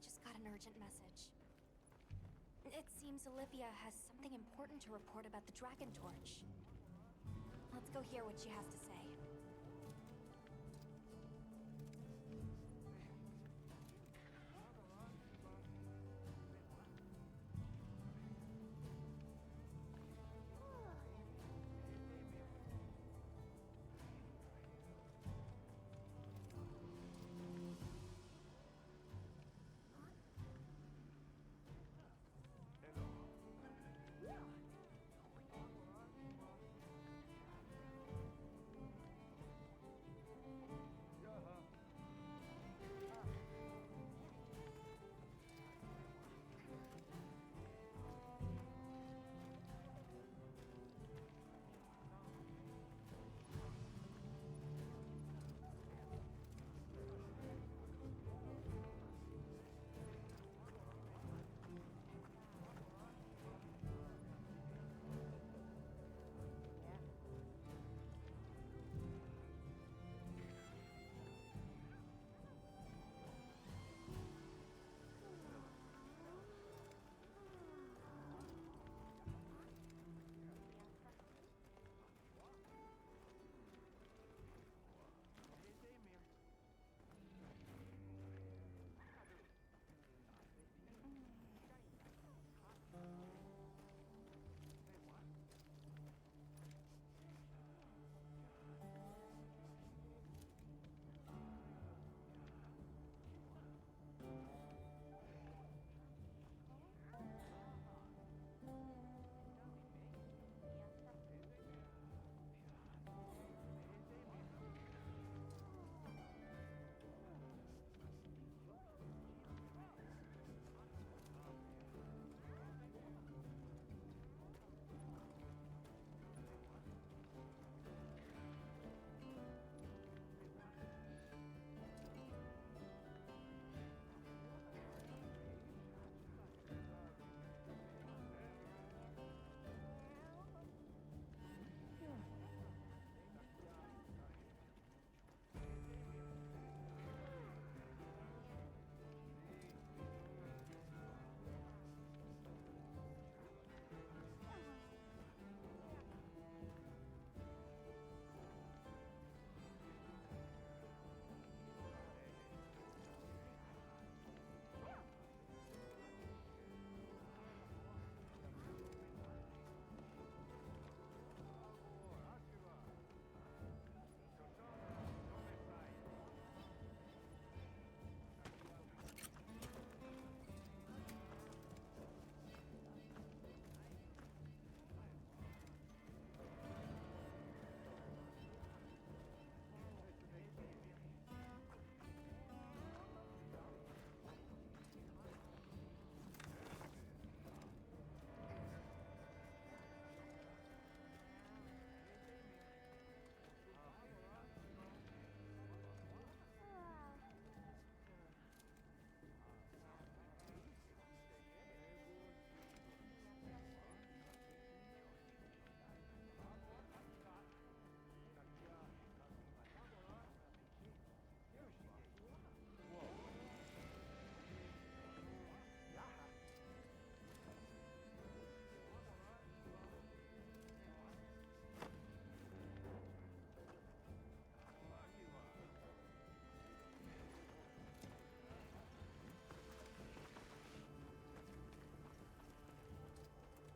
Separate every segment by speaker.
Speaker 1: just got an urgent message. It seems Olivia has something important to report about the Dragon Torch. Let's go hear what she has to say.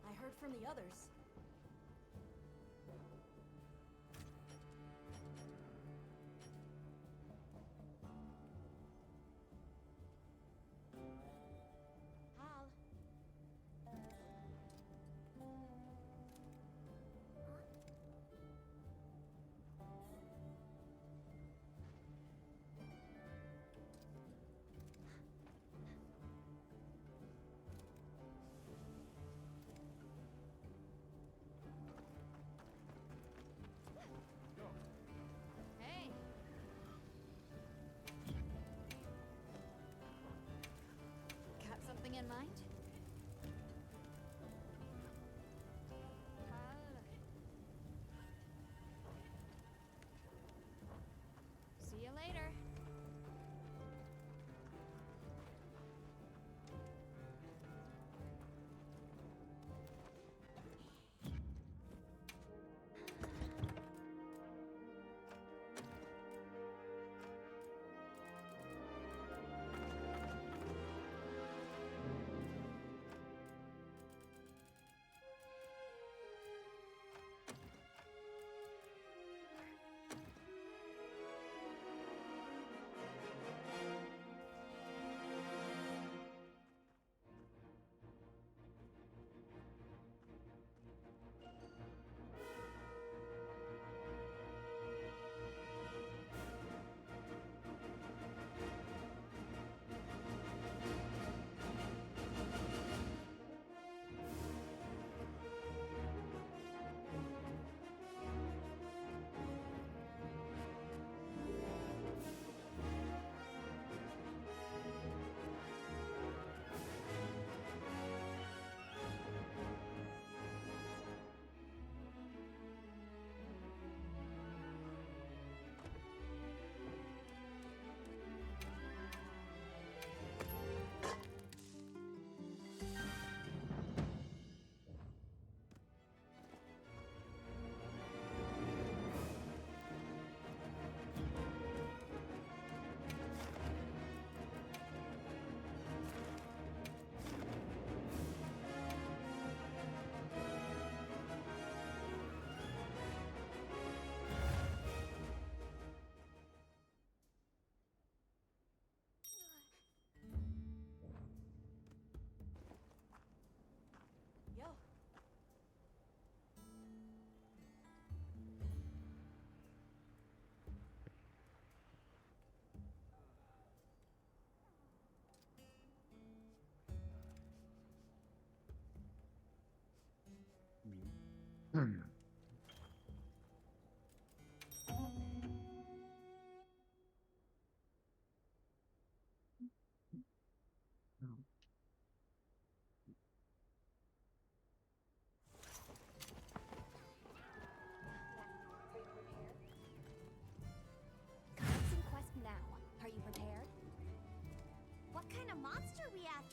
Speaker 2: I heard from the others. Hal.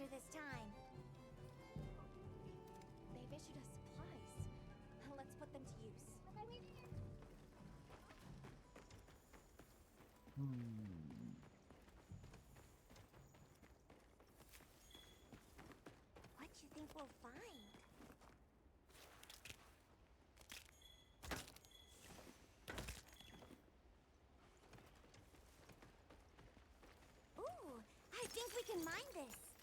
Speaker 1: faster this time. They've issued us supplies. Let's put them to use. What do you think we'll find? Ooh, I think we can mine this.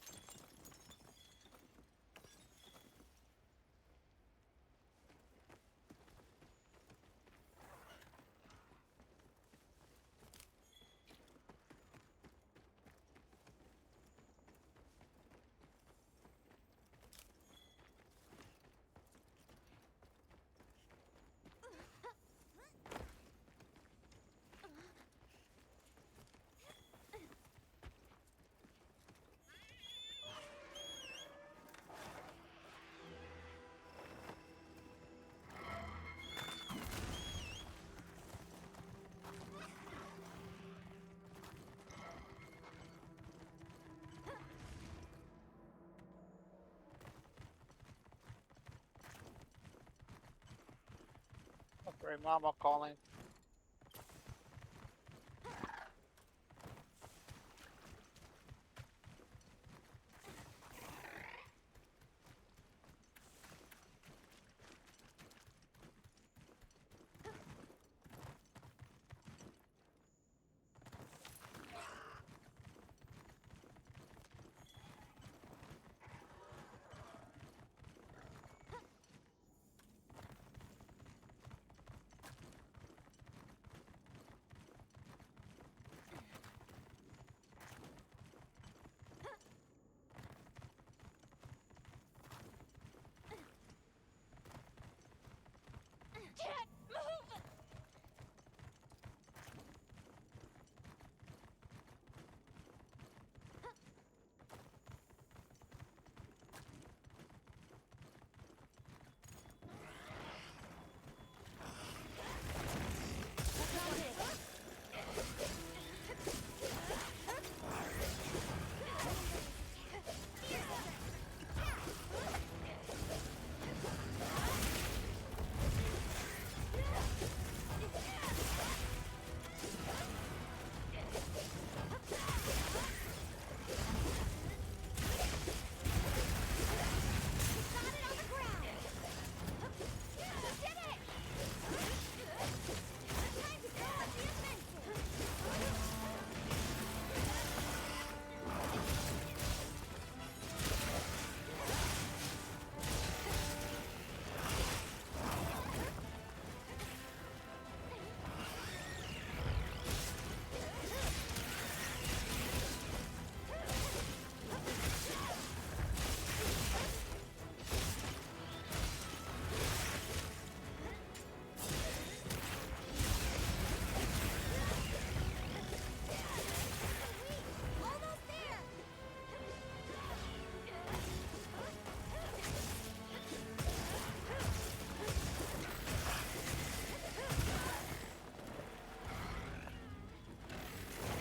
Speaker 3: Okay, Mama calling.
Speaker 1: Can't move!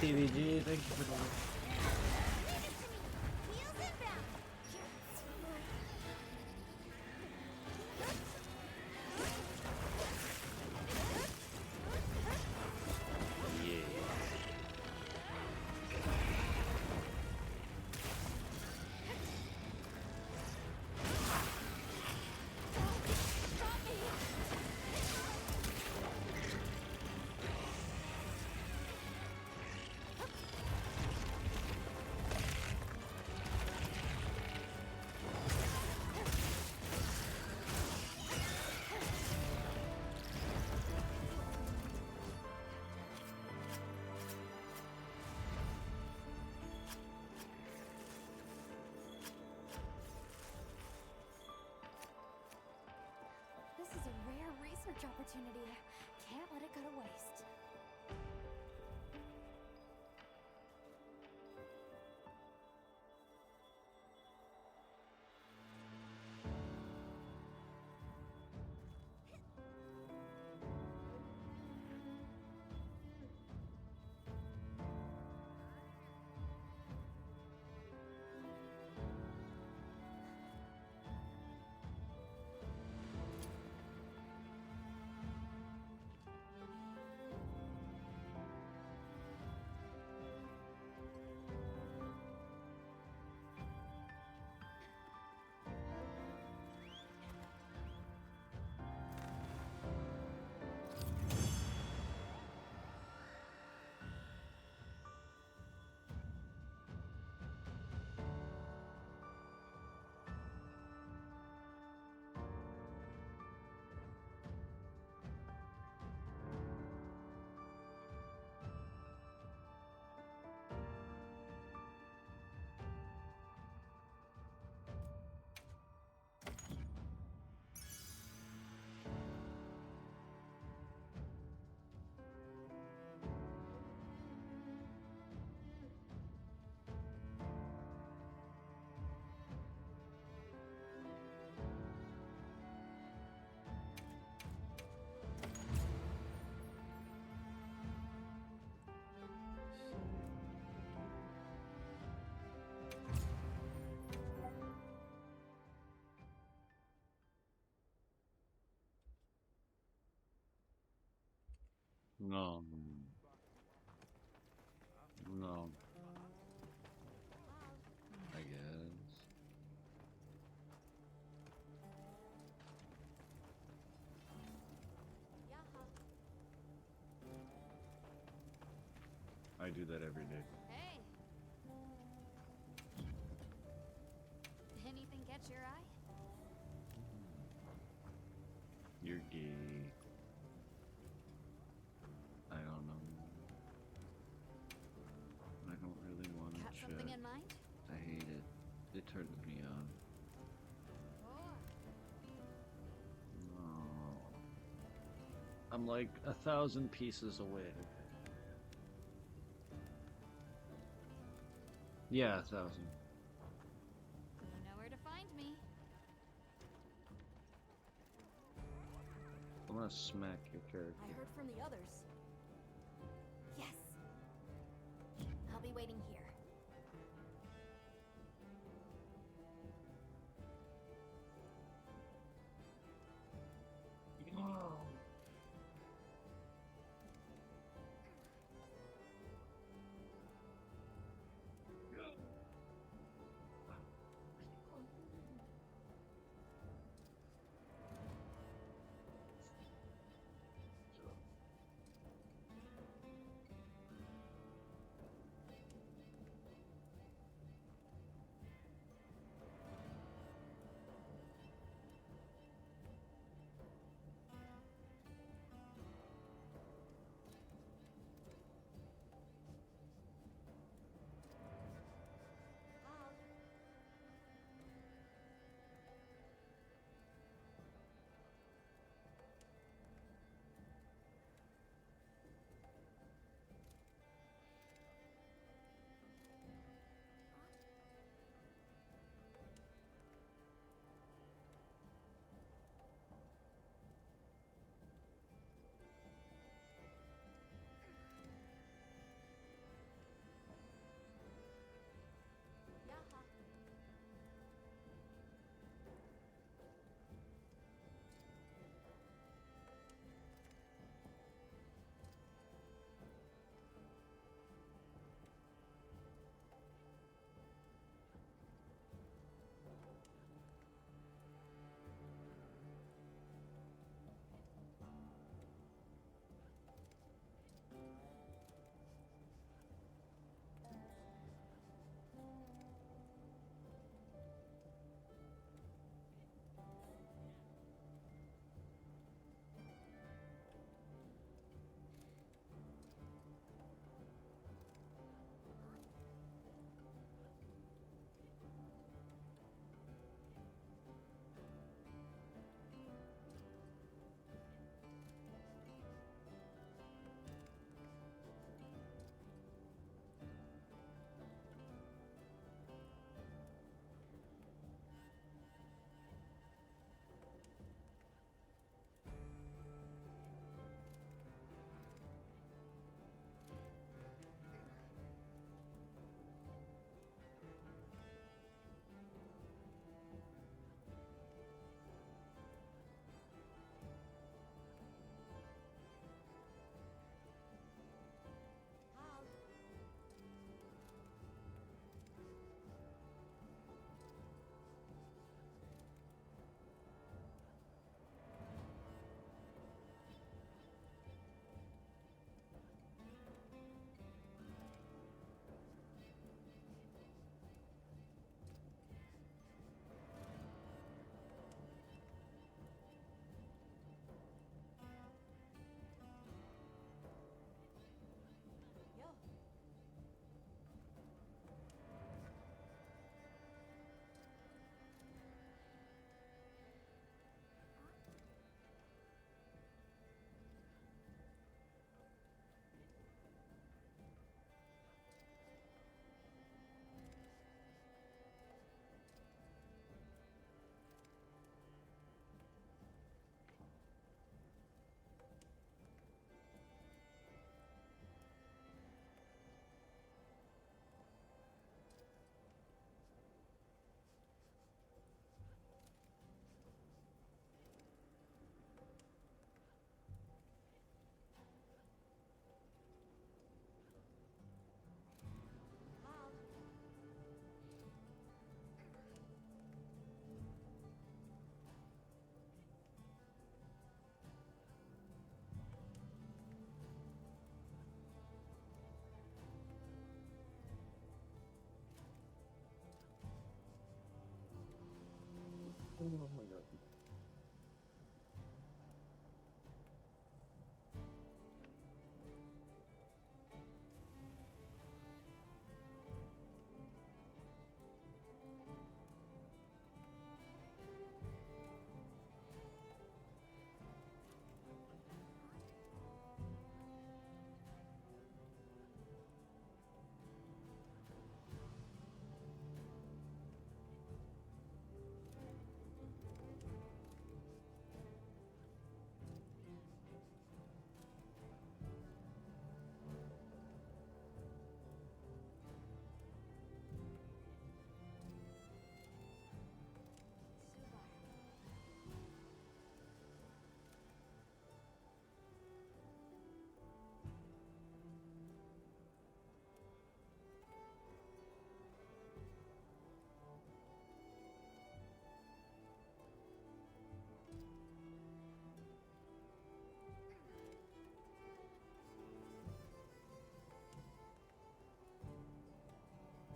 Speaker 4: TVG, thank you for the
Speaker 1: This is a rare research opportunity. Can't let it go to waste.
Speaker 3: No. No. I guess.
Speaker 2: Yaha.
Speaker 3: I do that every day.
Speaker 1: Hey. Anything catch your eye?
Speaker 3: You're gay. I don't know. I don't really want to
Speaker 1: Got
Speaker 3: check.
Speaker 1: something in mind?
Speaker 3: I hate it. It turns me on.
Speaker 1: Oh.
Speaker 3: No. I'm like 1,000 pieces away. Yeah, 1,000.
Speaker 1: You know where to find me.
Speaker 3: I'm gonna smack your character.
Speaker 2: I heard from the others.
Speaker 1: Yes. I'll be waiting here.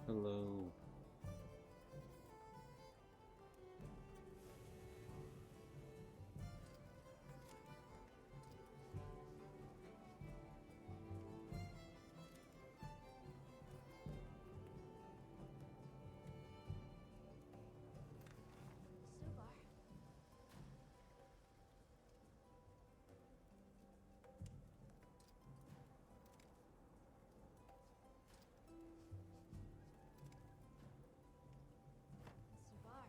Speaker 3: Hello.
Speaker 2: Subar. Subar. Subar.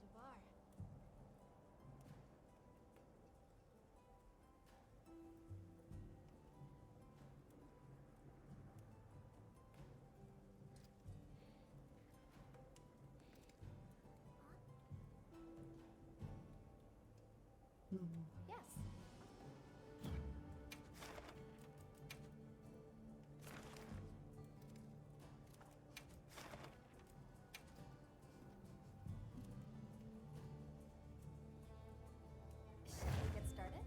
Speaker 2: Subar. Subar.
Speaker 1: Yes. Should we get started?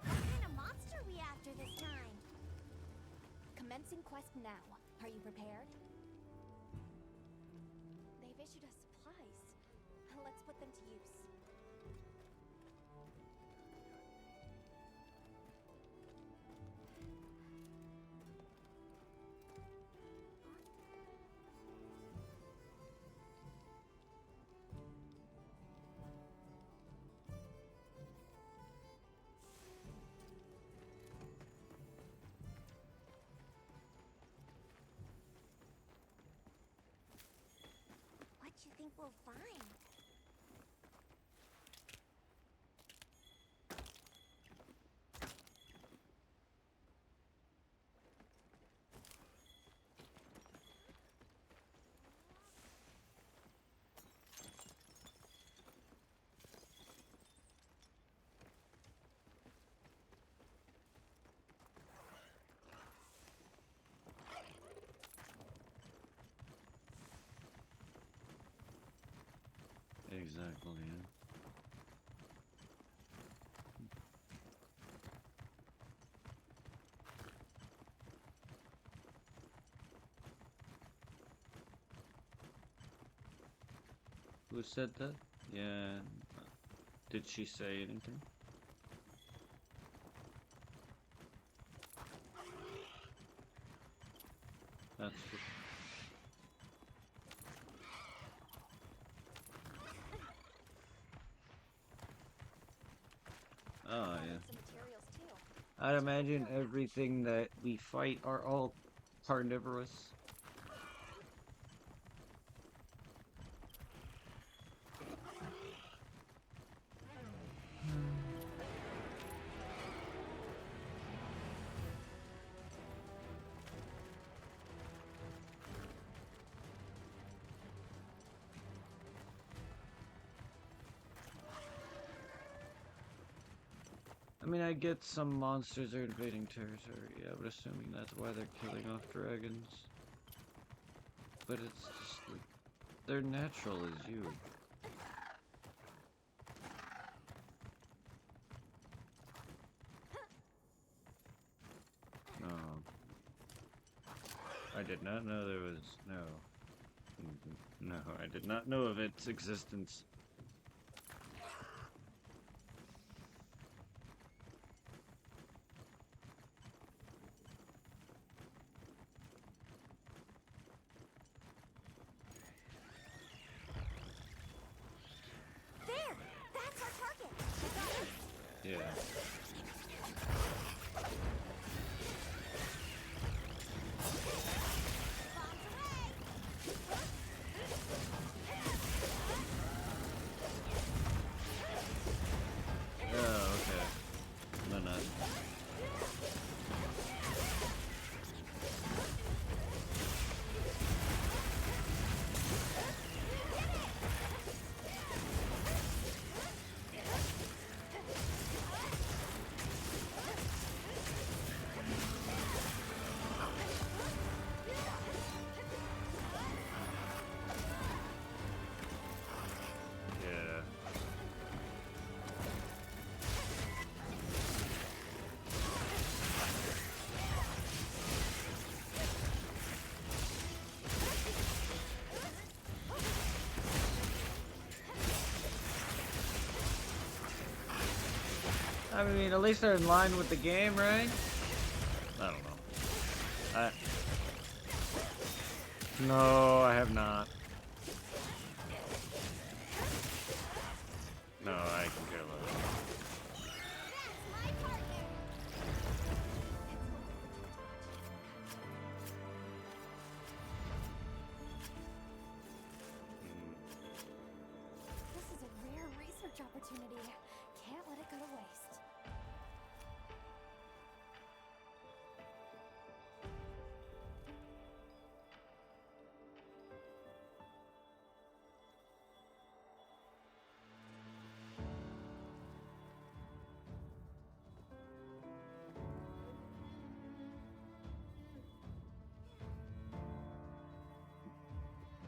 Speaker 2: What kind of monster are we after this time?
Speaker 1: Commencing quest now. Are you prepared? They've issued us supplies. Let's put them to use.
Speaker 2: What you think we'll find?
Speaker 3: exactly. Yeah. Who said that? Yeah. Did she say anything? That's good. Oh,
Speaker 1: I'll
Speaker 3: yeah.
Speaker 1: need some materials too.
Speaker 3: I'd imagine everything that we fight are all carnivorous. I mean, I get some monsters are invading territory, yeah, but assuming that's why they're killing off dragons. But it's just like, they're natural as you. No. I did not know there was, no. No, I did not know of its existence.
Speaker 2: There! That's our target!
Speaker 3: Yeah.
Speaker 2: Bombs away!
Speaker 3: Oh, okay. No, not. Yeah. I mean, at least they're in line with the game, right? I don't know. No, I have not. No, I can care less.
Speaker 2: That's my partner!
Speaker 1: This is a rare research opportunity. Can't let it go to waste.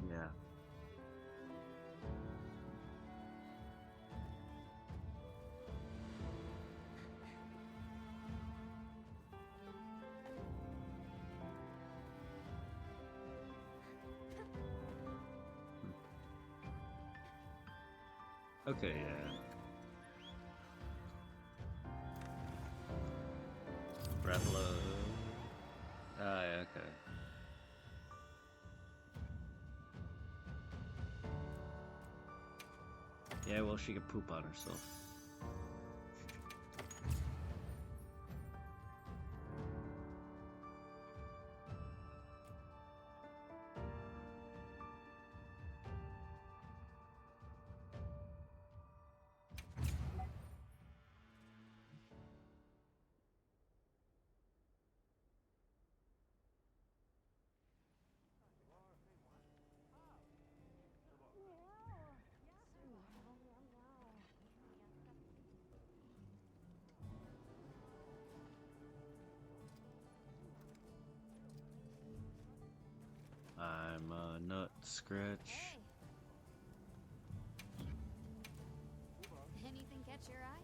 Speaker 3: Yeah. Okay, yeah. Breathlo. Ah, yeah, okay. Yeah, well, she could poop on herself. I'm a nut scratch.
Speaker 1: Hey,
Speaker 2: catch your eye?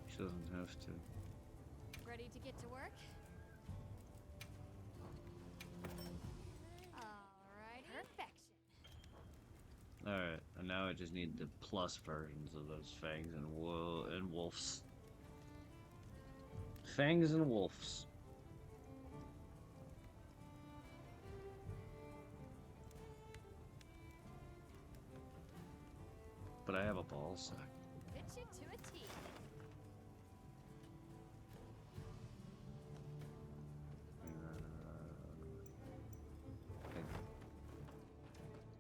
Speaker 3: She doesn't have to.
Speaker 2: Ready to get to work? Alrighty. Perfection.
Speaker 3: Alright, and now I just need the plus versions of those fangs and wolves. Fangs and wolves. But I have a ball sack.
Speaker 2: Fit you to a T.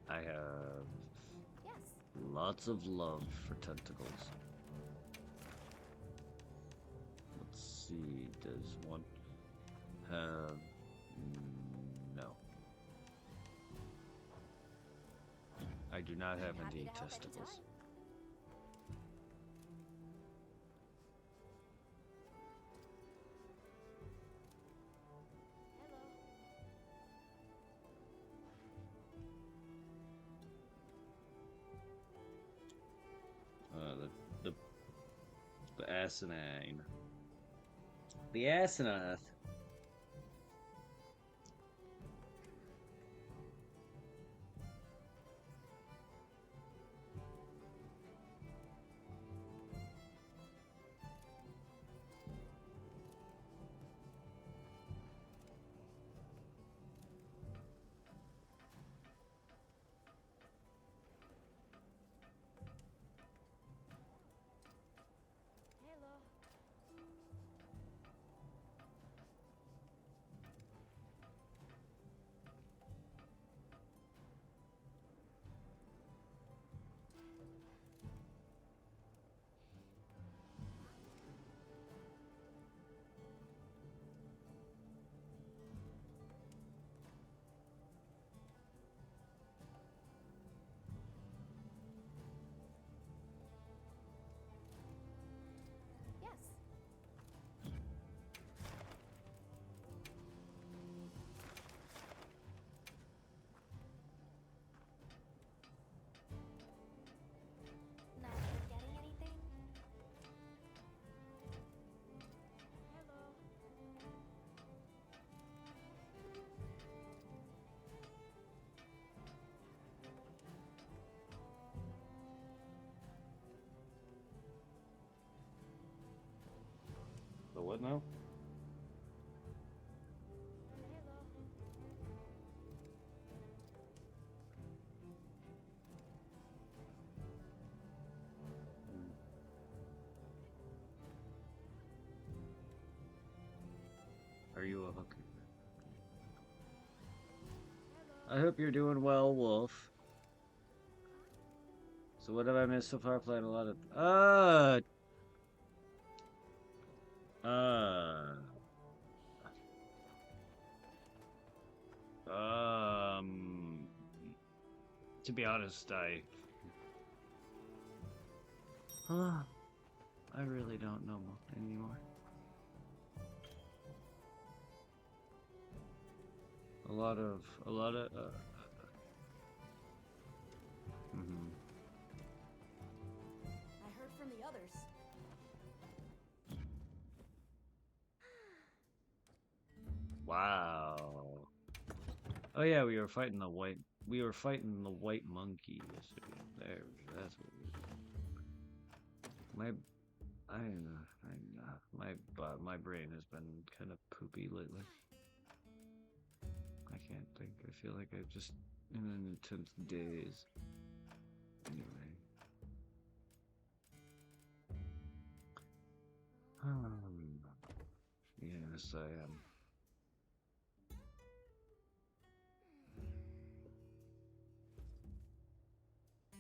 Speaker 3: I have
Speaker 2: Yes.
Speaker 3: lots of love for tentacles. Let's see, does one have... No. I do not have
Speaker 1: Happy
Speaker 3: any
Speaker 1: to help
Speaker 3: testicles.
Speaker 1: anytime.
Speaker 3: The the asinine. The asinine.
Speaker 2: Hello. Yes.
Speaker 1: Not forgetting anything?
Speaker 2: Hello.
Speaker 3: The what now?
Speaker 2: Hello.
Speaker 3: Are you a hooker? I hope you're doing well, Wolf. So what have I missed so far? Playing a lot of to be honest, I really don't know anymore. A lot of
Speaker 2: I heard from the others.
Speaker 3: Wow. Oh yeah, we were fighting the white monkey yesterday. There, that's what we were. My brain has been kind of poopy lately. I can't think. I feel like I've just in an intense daze. Anyway. Yes, I am.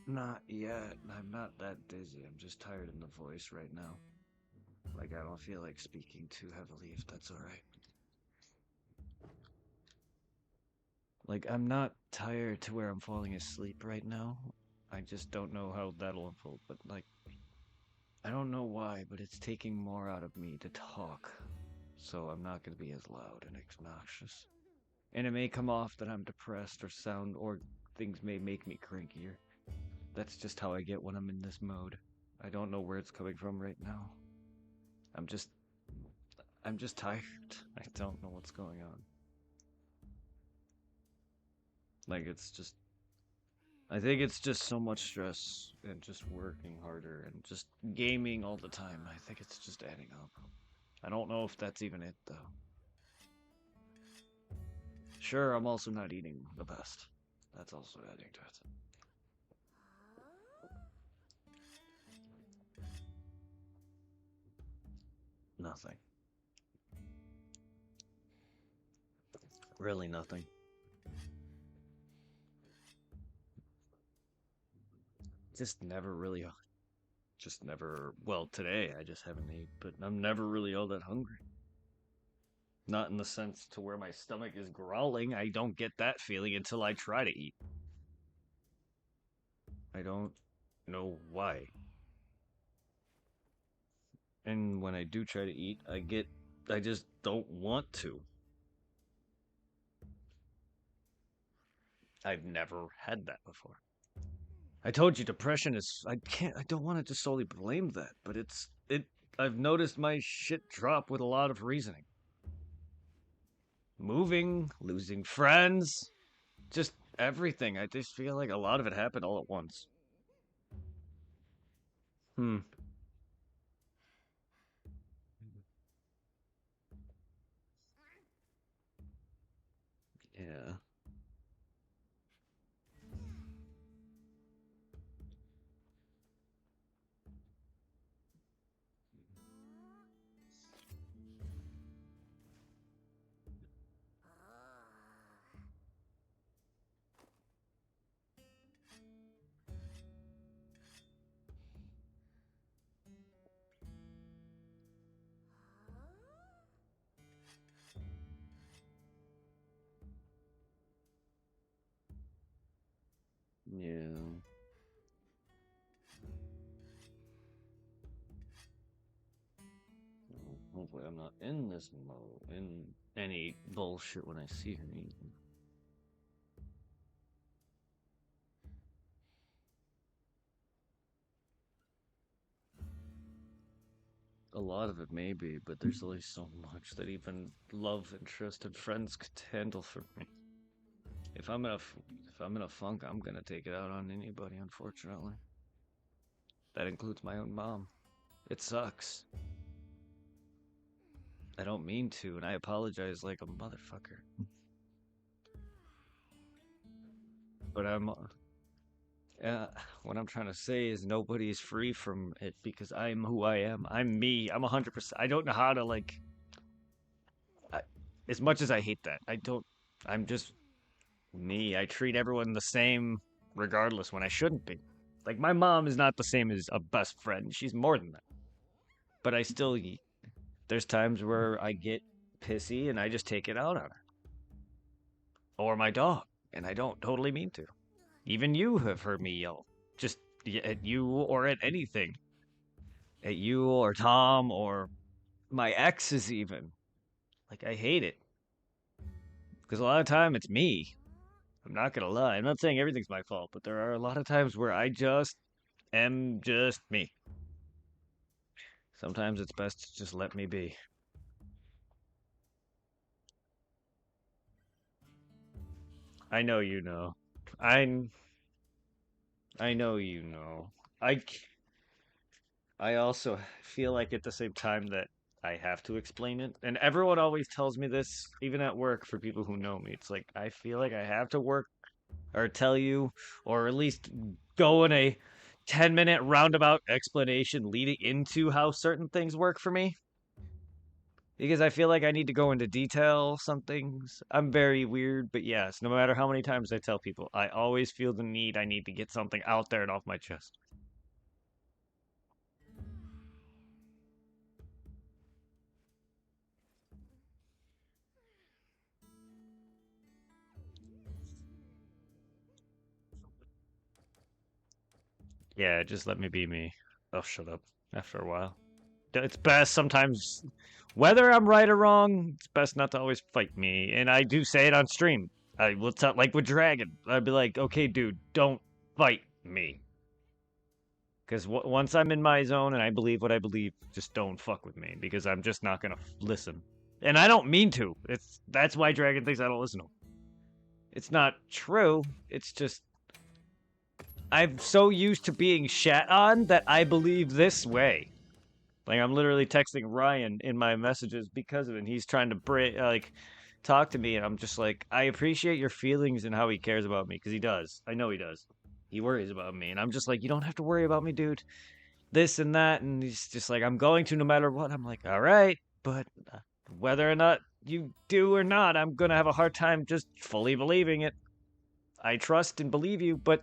Speaker 3: Not yet. I'm not that dizzy. I'm just tired in the voice right now. Like, I don't feel like speaking too heavily, if that's alright. Like, I'm not tired to where I'm falling asleep right now. I just don't know how that'll unfold, but, like, I don't know why, but it's taking more out of me to talk. So I'm not gonna be as loud and obnoxious. And it may come off that I'm depressed or things may make me crankier. That's just how I get when I'm in this mode. I don't know where it's coming from right now. I'm just tired. I don't know what's going on. Like, it's just, I think it's just so much stress and just working harder and just gaming all the time. I think it's just adding up. I don't know if that's even it, though. Sure, I'm also not eating the best. That's also adding to it. Nothing. Really nothing. Just never really, just never, well, today I just haven't ate, but I'm never really all that hungry. Not in the sense to where my stomach is growling. I don't get that feeling until I try to eat. I don't know why. And when I do try to eat, I just don't want to. I've never had that before. I told you depression is, I don't want to just solely blame that, but I've noticed my shit drop with a lot of reasoning. Moving, losing friends, just everything. I just feel like a lot of it happened all at once. Hmm. Yeah. Yeah. Well, hopefully I'm not in this mode, in any bullshit when I see her eating. A lot of it may be, but there's only so much that even love and trust and friends could handle for me. If I'm in a funk, I'm gonna take it out on anybody, unfortunately. That includes my own mom. It sucks. I don't mean to, and I apologize like a motherfucker. But what I'm trying to say is nobody's free from it because I'm who I am. I'm me. I'm 100%. I don't know how to like. I, as much as I hate that, I don't. I'm just me. I treat everyone the same, regardless when I shouldn't be. Like my mom is not the same as a best friend. She's more than that. But I still. There's times where I get pissy and I just take it out on her or my dog, and I don't totally mean to. Even you have heard me yell, just at you or at anything, at you or Tom or my exes even. Like I hate it because a lot of time it's me. I'm not gonna lie. I'm not saying everything's my fault, but there are a lot of times where I just am just me. Sometimes it's best to just let me be. I know you know. I I know you know. I also feel like at the same time that I have to explain it. And everyone always tells me this, even at work, for people who know me. It's like I feel like I have to work or tell you, or at least go in a 10-minute roundabout explanation leading into how certain things work for me. Because I feel like I need to go into detail some things. I'm very weird, but yes, no matter how many times I tell people, I always feel the need I need to get something out there and off my chest. Yeah, just let me be me. I'll shut up after a while. It's best sometimes, whether I'm right or wrong, it's best not to always fight me. And I do say it on stream. I will tell, like with Dragon, I'd be like, okay, dude, don't fight me. Because once I'm in my zone and I believe what I believe, just don't fuck with me because I'm just not gonna listen. And I don't mean to. That's why Dragon thinks I don't listen to him. It's not true. It's just I'm so used to being shat on that I believe this way. Like I'm literally texting Ryan in my messages because of it. And he's trying to talk to me, and I'm just like, I appreciate your feelings and how he cares about me because he does. I know he does. He worries about me, and I'm just like, you don't have to worry about me, dude. This and that, and he's just like, I'm going to no matter what. I'm like, all right, but whether or not you do or not, I'm gonna have a hard time just fully believing it. I trust and believe you, but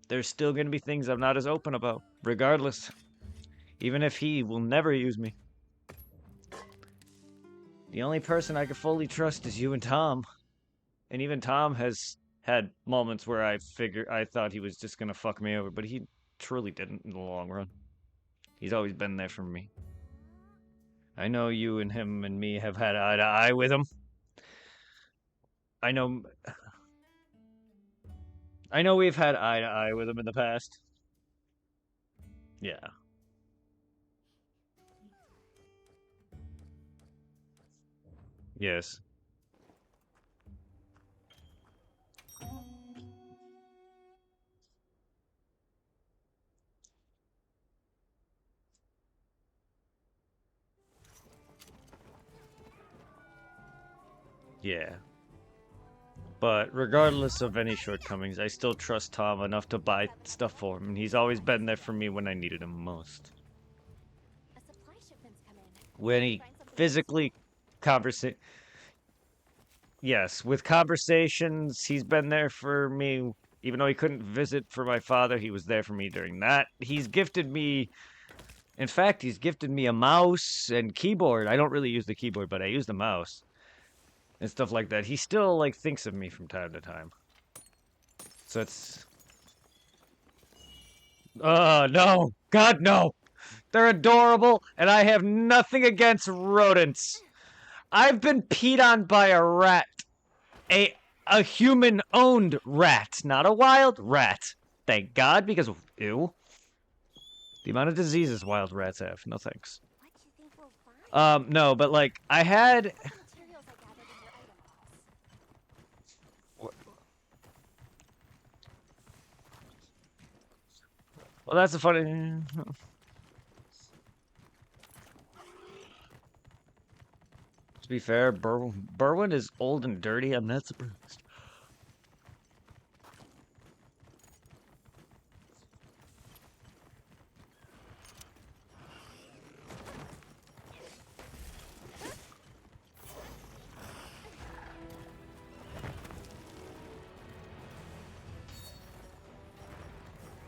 Speaker 3: there's still gonna be things I'm not as open about, regardless. Even if he will never use me. The only person I can fully trust is you and Tom. And even Tom has had moments where I thought he was just gonna fuck me over, but he truly didn't in the long run. He's always been there for me. I know you and him and me have had eye to eye with him. I know we've had eye to eye with him in the past. Yeah. Yes. Yeah. But regardless of any shortcomings, I still trust Tom enough to buy stuff for him, and he's always been there for me when I needed him most.
Speaker 1: A supply shipment's come in.
Speaker 3: When he
Speaker 1: Find something
Speaker 3: physically conversa- Yes, with conversations, he's been there for me. Even though he couldn't visit for my father, he was there for me during that. He's gifted me, in fact, he's gifted me a mouse and keyboard. I don't really use the keyboard, but I use the mouse and stuff like that. He still like thinks of me from time to time. So it's no. God no. They're adorable and I have nothing against rodents. I've been peed on by a rat. A human-owned rat, not a wild rat. Thank God, because ew. The amount of diseases wild rats have. No thanks.
Speaker 1: What do you think we'll find?
Speaker 3: No, but like I had.
Speaker 1: What materials I gathered in your item box?
Speaker 3: Well, that's a funny. To be fair, Berwin is old and dirty. I'm not surprised.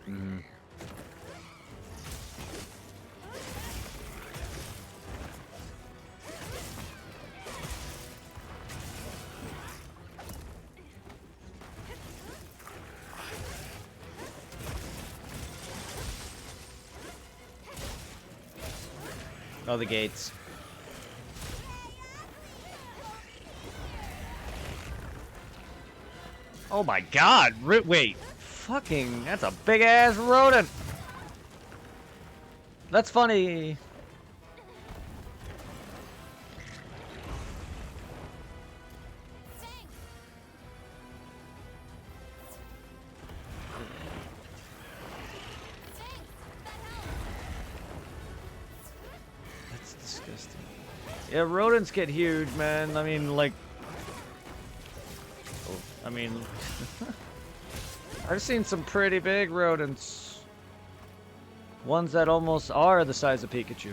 Speaker 3: Mm. Oh, the gates. Oh my God! Wait, fucking, that's a big ass rodent. That's funny. That's disgusting. Yeah, rodents get huge, man. I mean, like, I mean, I've seen some pretty big rodents. Ones that almost are the size of Pikachu.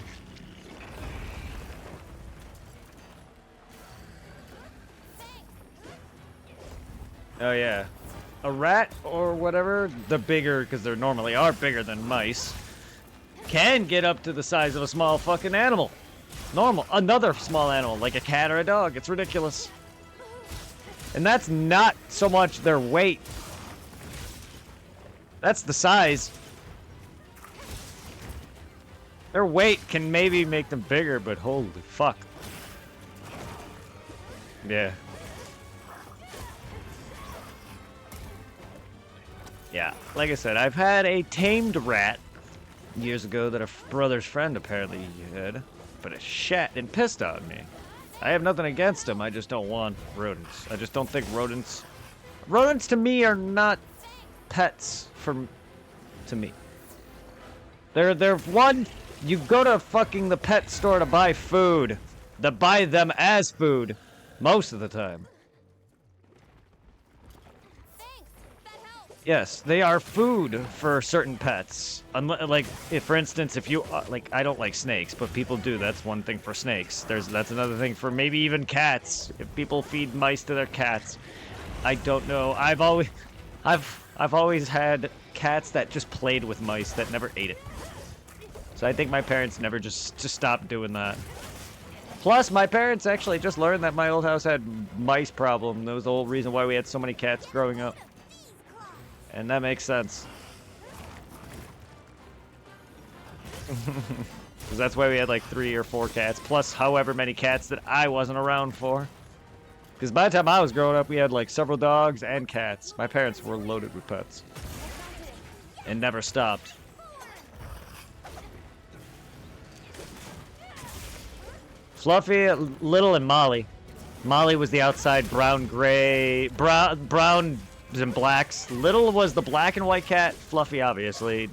Speaker 3: Oh yeah. A rat or whatever, the bigger, because they normally are bigger than mice, can get up to the size of a small fucking animal. Normal. Another small animal, like a cat or a dog. It's ridiculous. And that's not so much their weight. That's the size. Their weight can maybe make them bigger, but holy fuck. Yeah. Yeah, like I said, I've had a tamed rat years ago that a brother's friend apparently had, but it shat and pissed on me. I have nothing against them, I just don't want rodents. I just don't think rodents... Rodents to me are not pets to me. They're one... You go to fucking the pet store to buy food. To buy them as food. Most of the time. Yes, they are food for certain pets. Like, if, for instance, if you like, I don't like snakes, but people do. That's one thing for snakes. That's another thing for maybe even cats. If people feed mice to their cats, I don't know. I've always had cats that just played with mice that never ate it. So I think my parents never just stopped doing that. Plus, my parents actually just learned that my old house had mice problem. That was the whole reason why we had so many cats growing up. And that makes sense. Because that's why we had like 3 or 4 cats, plus however many cats that I wasn't around for. Because by the time I was growing up, we had like several dogs and cats. My parents were loaded with pets. And never stopped. Fluffy, Little, and Molly. Molly was the outside brown and blacks. Little was the black and white cat. Fluffy, obviously,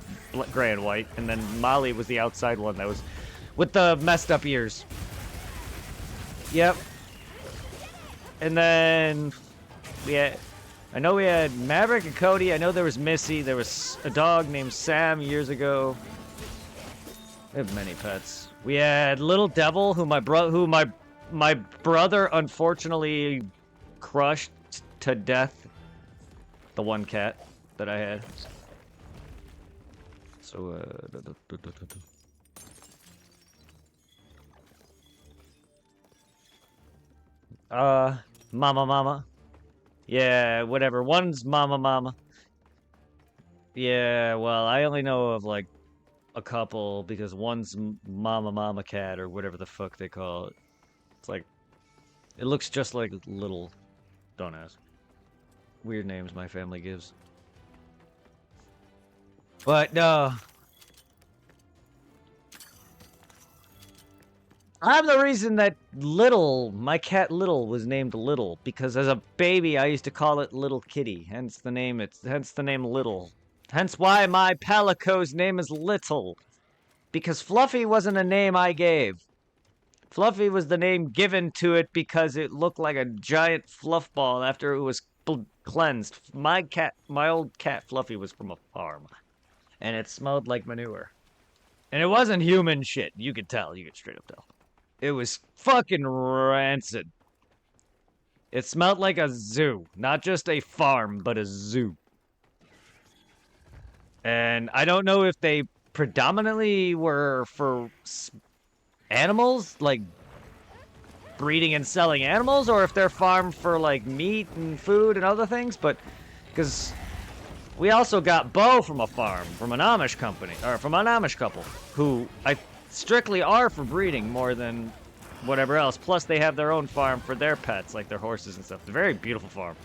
Speaker 3: gray and white. And then Molly was the outside one that was with the messed up ears. Yep. And then I know we had Maverick and Cody. I know there was Missy. There was a dog named Sam years ago. We have many pets. We had Little Devil, who my brother unfortunately crushed to death. The one cat that I had. So Mama. Yeah, whatever. One's Mama. Yeah, well, I only know of like a couple because one's Mama cat or whatever the fuck they call it. It's like, it looks just like Little. Don't ask. Weird names my family gives. But no. I'm the reason that my cat Little was named Little, because as a baby I used to call it Little Kitty, hence the name Little. Hence why my Palico's name is Little. Because Fluffy wasn't a name I gave. Fluffy was the name given to it because it looked like a giant fluff ball after it was cleansed. My old cat Fluffy was from a farm. And it smelled like manure. And it wasn't human shit. You could tell. You could straight up tell. It was fucking rancid. It smelled like a zoo. Not just a farm, but a zoo. And I don't know if they predominantly were for animals, like breeding and selling animals, or if they're farmed for like meat and food and other things, but because we also got Bo from a farm, from an Amish company, or from an Amish couple, who I strictly are for breeding more than whatever else. Plus they have their own farm for their pets, like their horses and stuff. It's a very beautiful farm.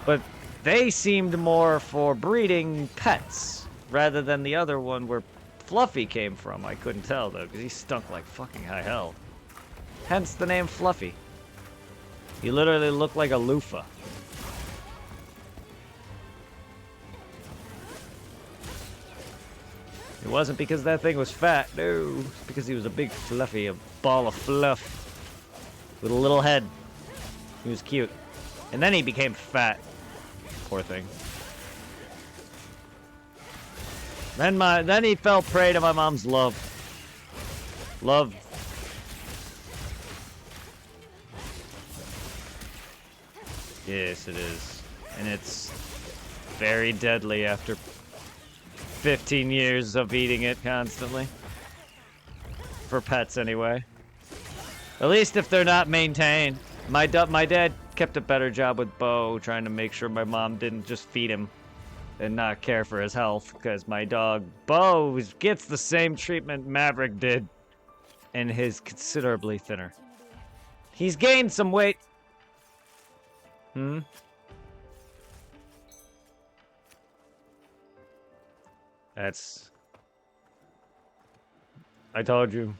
Speaker 3: But they seemed more for breeding pets, rather than the other one where Fluffy came from. I couldn't tell, though, because he stunk like fucking high hell. Hence the name Fluffy. He literally looked like a loofah. It wasn't because that thing was fat, no. It's because he was a big fluffy, a ball of fluff. With a little head. He was cute. And then he became fat. Poor thing. Then he fell prey to my mom's love. Love. Yes, it is. And it's very deadly after 15 years of eating it constantly. For pets, anyway. At least if they're not maintained. My dad kept a better job with Bo, trying to make sure my mom didn't just feed him and not care for his health, because my dog Bo gets the same treatment Maverick did, and is considerably thinner. He's gained some weight. That's... I told you.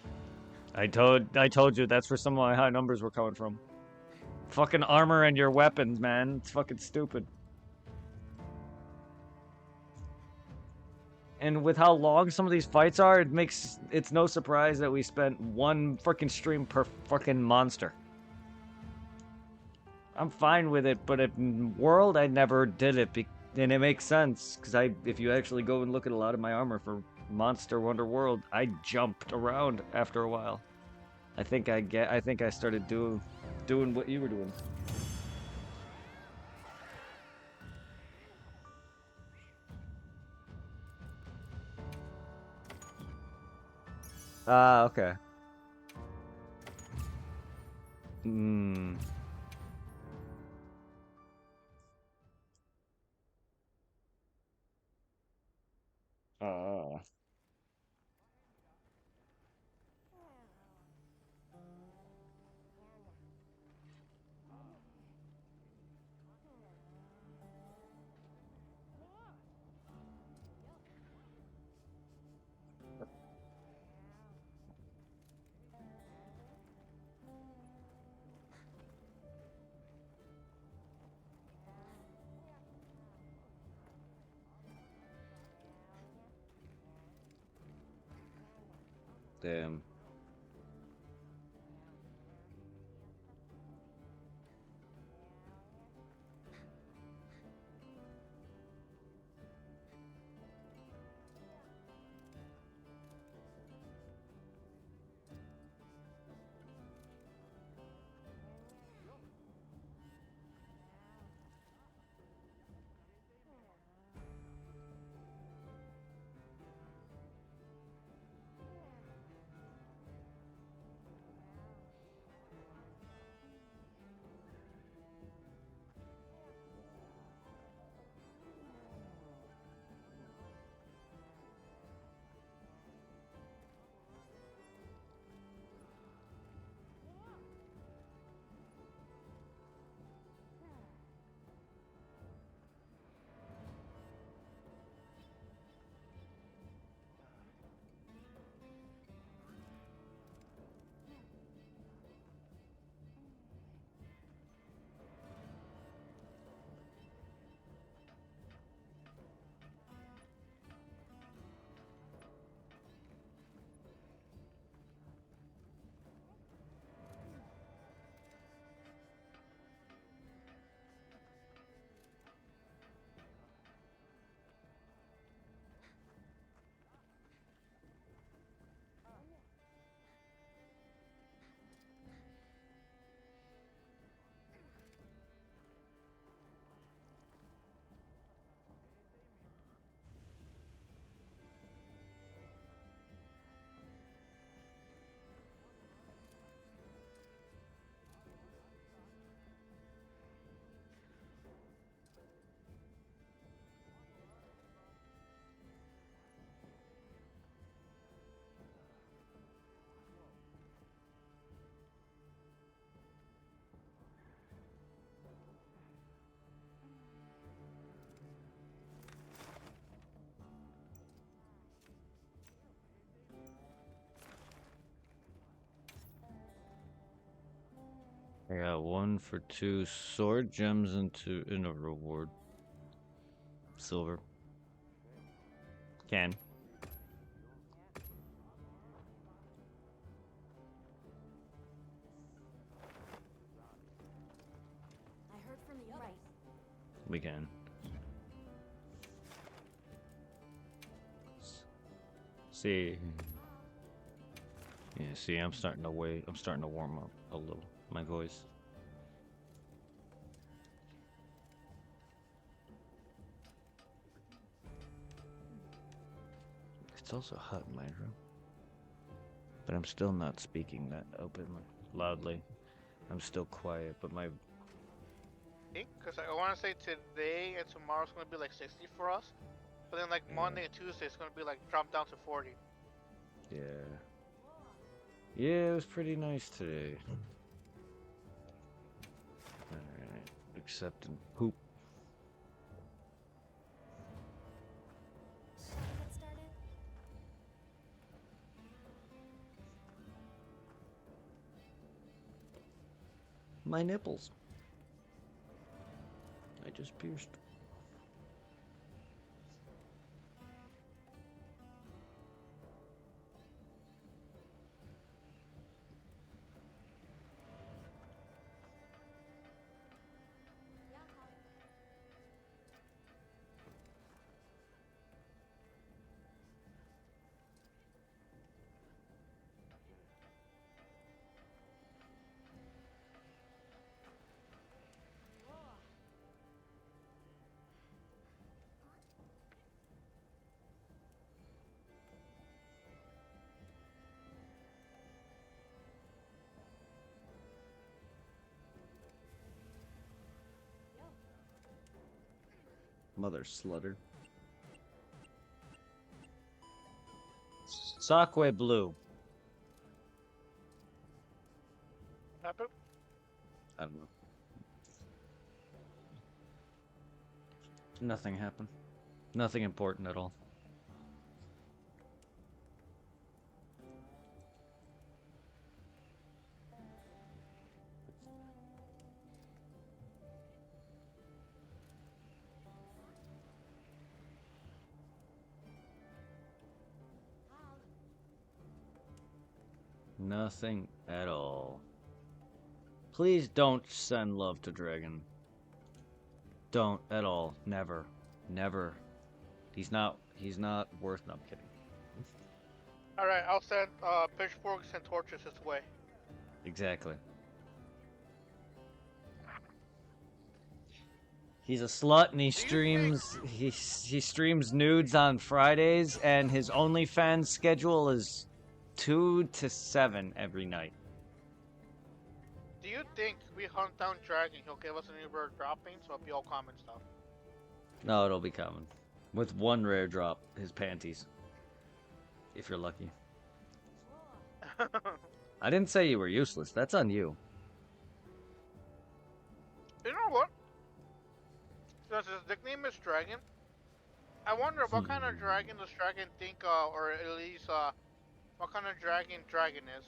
Speaker 3: I told you that's where some of my high numbers were coming from. Fucking armor and your weapons, man. It's fucking stupid. And with how long some of these fights are, it's no surprise that we spent one freaking stream per fucking monster. I'm fine with it, but in World, I never did it, and it makes sense, because if you actually go and look at a lot of my armor for Monster Wonder World, I jumped around after a while. I think I started doing what you were doing. Ah, okay. Hmm. Ah. Damn. I got 1 for 2 sword gems in a reward. Silver. Can.
Speaker 2: I heard from the others.
Speaker 3: We can. See. Yeah, see, I'm starting to warm up a little. My voice. It's also hot in my room. But I'm still not speaking that openly, loudly. I'm still quiet, but my...
Speaker 4: Because I want to say today and tomorrow's going to be like 60 for us. But then like Monday and Tuesday it's going to be like drop down to 40.
Speaker 3: Yeah. Yeah, it was pretty nice today. Alright, except in Coop.
Speaker 1: Shall we get started?
Speaker 3: my nipples. I just pierced. Mother slutter. Sockaway Blue.
Speaker 4: Happen?
Speaker 3: I don't know. Nothing happened. Nothing important at all. Nothing at all. Please don't send love to Dragon. Don't at all. Never. Never. He's not worth. No, I'm kidding.
Speaker 4: Alright, I'll send pitchforks and torches his way.
Speaker 3: Exactly. He's a slut and he streams he streams nudes on Fridays and his OnlyFans schedule is 2 to 7 every night.
Speaker 4: Do you think we hunt down Dragon, he'll give us a new rare dropping, so it'll be all common stuff?
Speaker 3: No, it'll be common. With one rare drop, his panties. If you're lucky. I didn't say you were useless. That's on you.
Speaker 4: You know what? Since his nickname is Dragon, I wonder what kind of dragon does Dragon think, or at least, what kind of dragon is.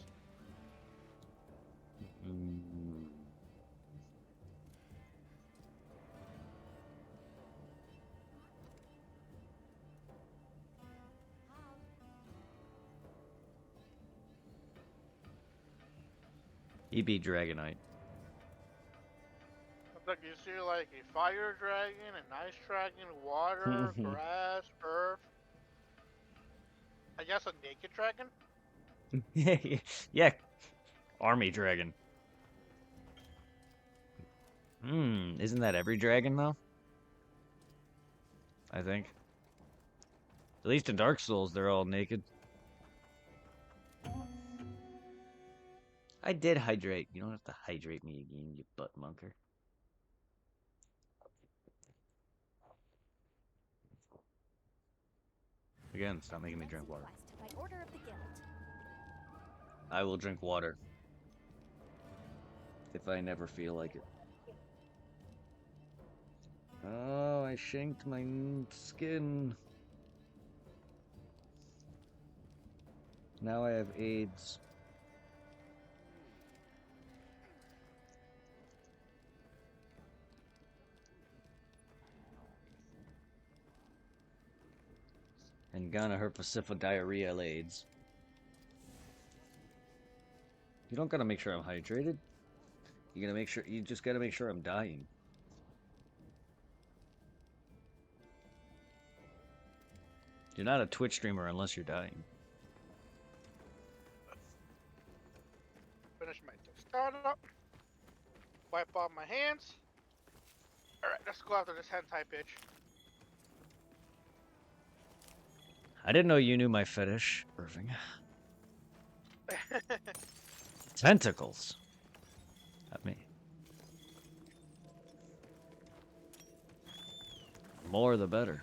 Speaker 3: EB Dragonite.
Speaker 4: Like you see like a fire dragon, an ice dragon, water, grass, earth. I guess a naked dragon?
Speaker 3: Yeah. Army dragon. Isn't that every dragon though? I think. At least in Dark Souls they're all naked. I did hydrate. You don't have to hydrate me again, you butt munker. Again, stop making me drink water.
Speaker 1: By order of the guild.
Speaker 3: I will drink water. If I never feel like it. Oh, I shanked my skin. Now I have AIDS. And gonna her diarrhea AIDS. You don't gotta make sure I'm hydrated. You just gotta make sure I'm dying. You're not a Twitch streamer unless you're dying.
Speaker 4: Finish my startup. Wipe off my hands. Alright, let's go after this hentai bitch.
Speaker 3: I didn't know you knew my fetish, Irving. Tentacles. At me. More the better.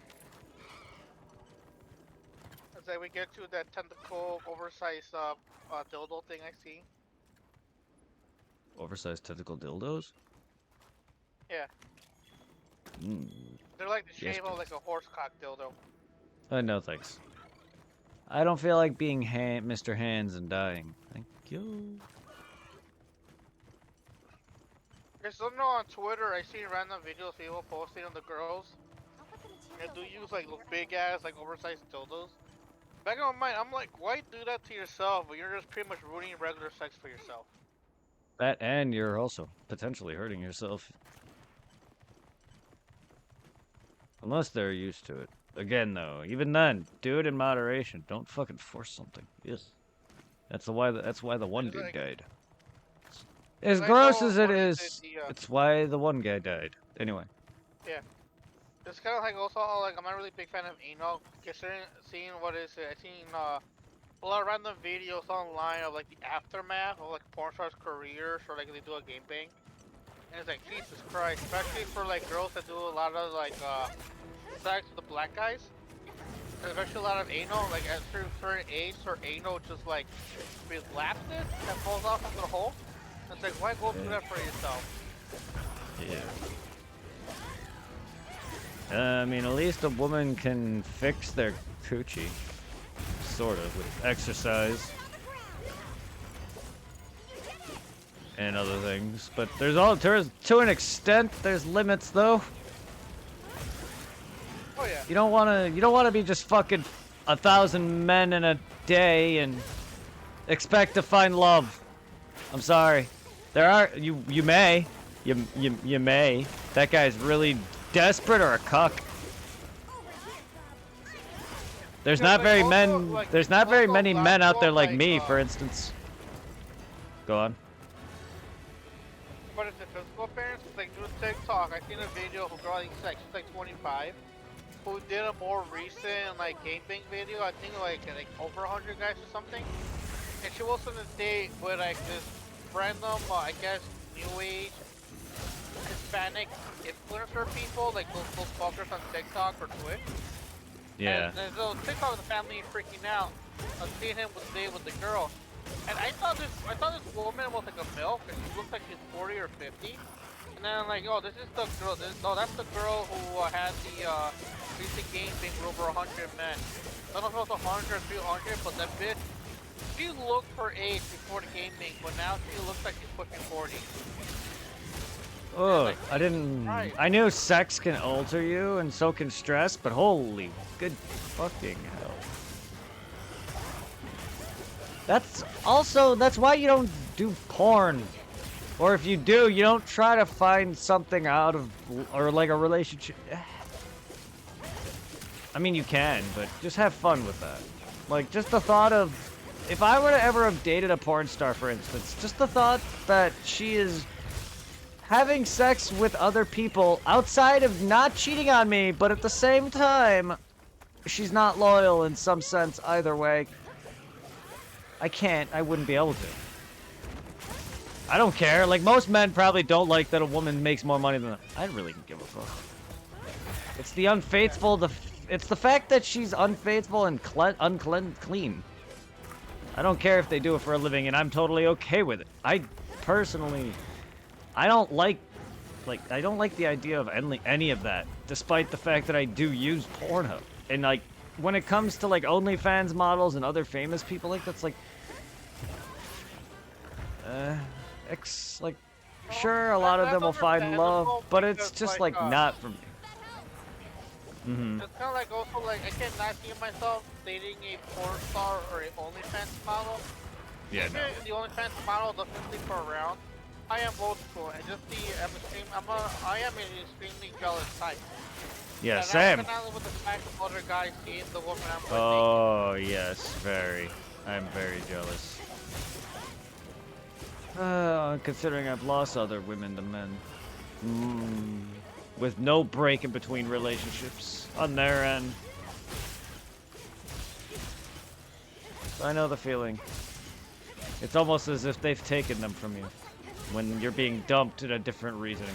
Speaker 4: As we get to that tentacle oversized dildo thing I see.
Speaker 3: Oversized tentacle dildos?
Speaker 4: Yeah.
Speaker 3: Mm.
Speaker 4: They're like the
Speaker 3: Yes,
Speaker 4: shape of like a horse cock dildo.
Speaker 3: No thanks. I don't feel like being Mr. Hands and dying. Thank you.
Speaker 4: I still know on Twitter I see random videos of people posting on the girls.
Speaker 1: I'll put the
Speaker 4: They
Speaker 1: materials
Speaker 4: do
Speaker 1: in the
Speaker 4: use like those
Speaker 1: container.
Speaker 4: big ass, like oversized dildos. Back in my mind, I'm like, why do that to yourself when you're just pretty much ruining regular sex for yourself?
Speaker 3: That and you're also potentially hurting yourself. Unless they're used to it. Again, though, even then, do it in moderation. Don't fucking force something. Yes. That's why the one
Speaker 4: It's
Speaker 3: dude
Speaker 4: like,
Speaker 3: died.
Speaker 4: cause
Speaker 3: As
Speaker 4: I
Speaker 3: gross
Speaker 4: know
Speaker 3: as it
Speaker 4: what is it?
Speaker 3: is, it's why the one guy died. Anyway.
Speaker 4: Yeah. It's kind of like also like I'm not really a big fan of anal. Considering seeing what is it? I seen a lot of random videos online of like the aftermath of like porn stars' careers or like they do a game bang, and it's like Jesus Christ, especially for like girls that do a lot of like sex with the black guys, and especially a lot of anal. Like at certain age, or anal just like relapses that falls off into the hole. It's like why go through
Speaker 3: Yeah.
Speaker 4: that for yourself?
Speaker 3: Yeah. I mean, at least a woman can fix their coochie. Sort of, with exercise. And other things. But there's to an extent, there's limits, though.
Speaker 4: Oh yeah.
Speaker 3: You don't wanna be just fucking 1,000 men in a day and expect to find love. I'm sorry. You may. You may. That guy's really desperate or a cuck. There's
Speaker 4: Yeah,
Speaker 3: not
Speaker 4: like,
Speaker 3: very
Speaker 4: also,
Speaker 3: men.
Speaker 4: like,
Speaker 3: There's not very
Speaker 4: also
Speaker 3: many
Speaker 4: last
Speaker 3: men out there
Speaker 4: one,
Speaker 3: like me, for instance. Go on.
Speaker 4: But it's the physical appearance. Like through TikTok, I seen a video of a girl. I think she's like 25, who did a more recent like gangbang video. I think like over 100 guys or something. And she was on a date with like this random, I guess, new age Hispanic influencer people, like those fuckers on TikTok or Twitch.
Speaker 3: Yeah.
Speaker 4: And so TikTok, the family freaking out. I seeing him with date with the girl. And I thought this woman was like a MILF, and she looks like she's 40 or 50. And then I'm like, oh, this is the girl. No, that's the girl who had the recent game thing with over 100 men. I don't know if it's 100 or 300, but that bitch, she looked her age before the game thing, but now she looks like she's pushing 40.
Speaker 3: Oh,
Speaker 4: like,
Speaker 3: I didn't.
Speaker 4: Christ.
Speaker 3: I knew sex can alter you, and so can stress, but holy good fucking hell. That's why you don't do porn. Or if you do, you don't try to find something out of, or like a relationship. I mean, you can, but just have fun with that. Like, just the thought of, if I were to ever have dated a porn star, for instance, just the thought that she is having sex with other people outside of not cheating on me, but at the same time, she's not loyal in some sense either way. I wouldn't be able to. I don't care. Like, most men probably don't like that a woman makes more money than them. I really don't give a fuck. It's the unfaithful, it's the fact that she's unfaithful and clean. I don't care if they do it for a living, and I'm totally okay with it. I personally, I don't like the idea of any of that, despite the fact that I do use Pornhub. And like, when it comes to like OnlyFans models and other famous people like that's like, sure, a lot of them will find love, but it's just like not for me.
Speaker 4: It's kind of like also like I cannot see myself dating a porn star or an OnlyFans model.
Speaker 3: Yeah,
Speaker 4: Even
Speaker 3: no.
Speaker 4: if the OnlyFans model doesn't sleep around, I am old school and just I am an extremely jealous type.
Speaker 3: Yeah,
Speaker 4: and
Speaker 3: same.
Speaker 4: I cannot live with the fact of other guys seeing the woman I'm with.
Speaker 3: Oh, yes, very. I'm very jealous. Considering I've lost other women to men. With no break in between relationships on their end. So I know the feeling. It's almost as if they've taken them from you when you're being dumped in a different reasoning.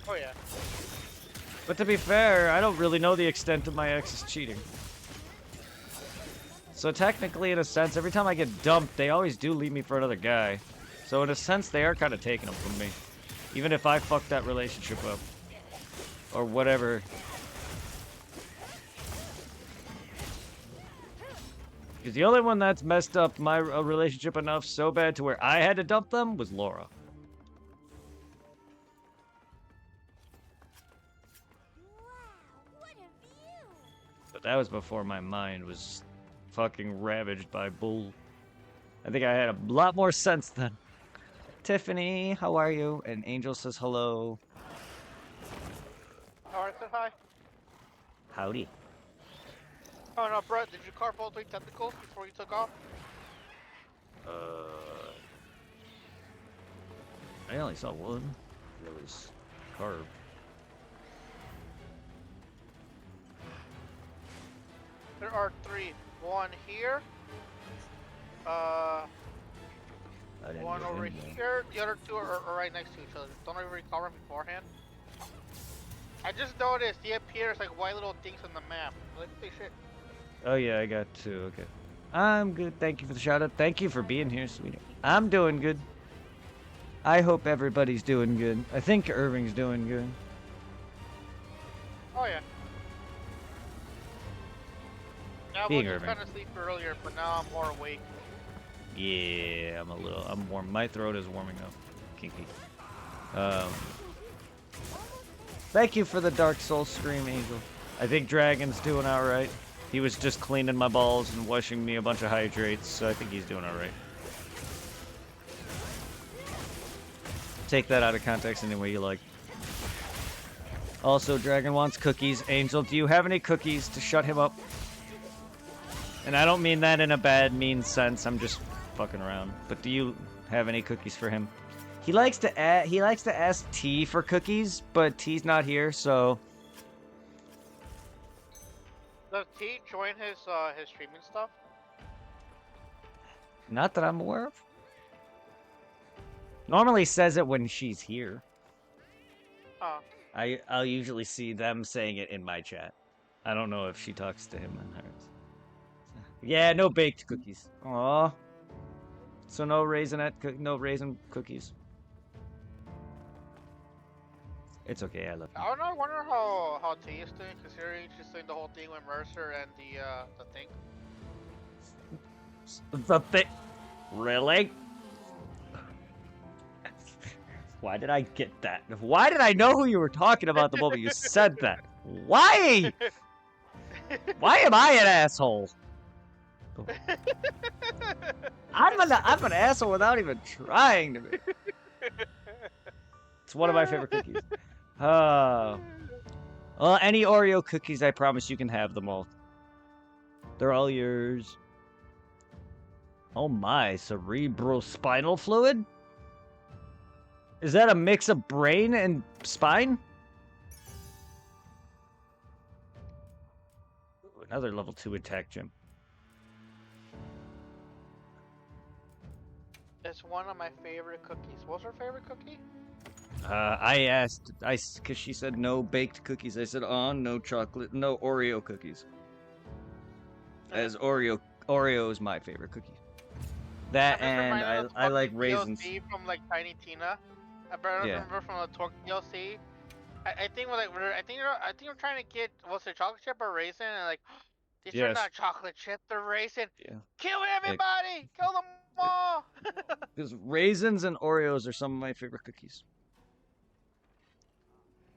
Speaker 4: Oh yeah.
Speaker 3: But to be fair, I don't really know the extent of my ex's cheating. So technically, in a sense, every time I get dumped, they always do leave me for another guy. So in a sense, they are kind of taking them from me. Even if I fucked that relationship up. Or whatever. Because the only one that's messed up my relationship enough so bad to where I had to dump them was Laura. that was before my mind was fucking ravaged by bull. I think I had a lot more sense then. Tiffany, how are you? And Angel says hello.
Speaker 4: Alright, said hi.
Speaker 3: Howdy.
Speaker 4: Oh no, Brett, did you carve all 3 tentacles before you took off?
Speaker 3: I only saw one. It was carved.
Speaker 4: There are 3. One here. One over here. The other 2 are right next to each other. Don't ever recall them beforehand. I just noticed he appears like white little things on the map. Like, hey, shit.
Speaker 3: Oh yeah, I got 2. Okay. I'm good. Thank you for the shout out. Thank you for being here, sweetie. I'm doing good. I hope everybody's doing good. I think Irving's doing good.
Speaker 4: Oh yeah. I
Speaker 3: Being
Speaker 4: was
Speaker 3: Irving.
Speaker 4: kind of asleep earlier, but now I'm more awake.
Speaker 3: Yeah, I'm warm. My throat is warming up. Kinky. Thank you for the Dark Souls stream, Angel. I think Dragon's doing alright. He was just cleaning my balls and washing me a bunch of hydrates, so I think he's doing alright. Take that out of context any way you like. Also, Dragon wants cookies. Angel, do you have any cookies to shut him up? And I don't mean that in a bad, mean sense. I'm just fucking around. But do you have any cookies for him? He likes to ask T for cookies, but T's not here, so
Speaker 4: Does T join his streaming stuff?
Speaker 3: not that I'm aware of. Normally says it when she's here.
Speaker 4: Oh.
Speaker 3: I'll usually see them saying it in my chat. I don't know if she talks to him in hers. Yeah, no baked cookies. Aw. So no raisin cookies. It's okay, I love you.
Speaker 4: I don't know. I wonder how T is doing, considering she's doing the whole thing with Mercer and the thing.
Speaker 3: The thing. Really? Why did I get that? Why did I know who you were talking about the moment you said that? Why? Why am I an asshole? I'm an asshole without even trying to be. It's one of my favorite cookies. Well, any Oreo cookies, I promise you can have them all. They're all yours. Oh my, cerebrospinal fluid? Is that a mix of brain and spine? Ooh, another level 2 attack gem.
Speaker 4: It's one of my favorite cookies. What's her favorite cookie?
Speaker 3: I asked, because she said no baked cookies. I said, no chocolate, no Oreo cookies. As Oreo is my favorite cookie. That and I like raisins.
Speaker 4: DLC from like Tiny Tina. I remember from the Torque DLC. I think you're trying to get what's it, chocolate chip or raisin, and like these are not chocolate chip, they're raisin. Yeah. Kill everybody! Kill them all!
Speaker 3: Because raisins and Oreos are some of my favorite cookies.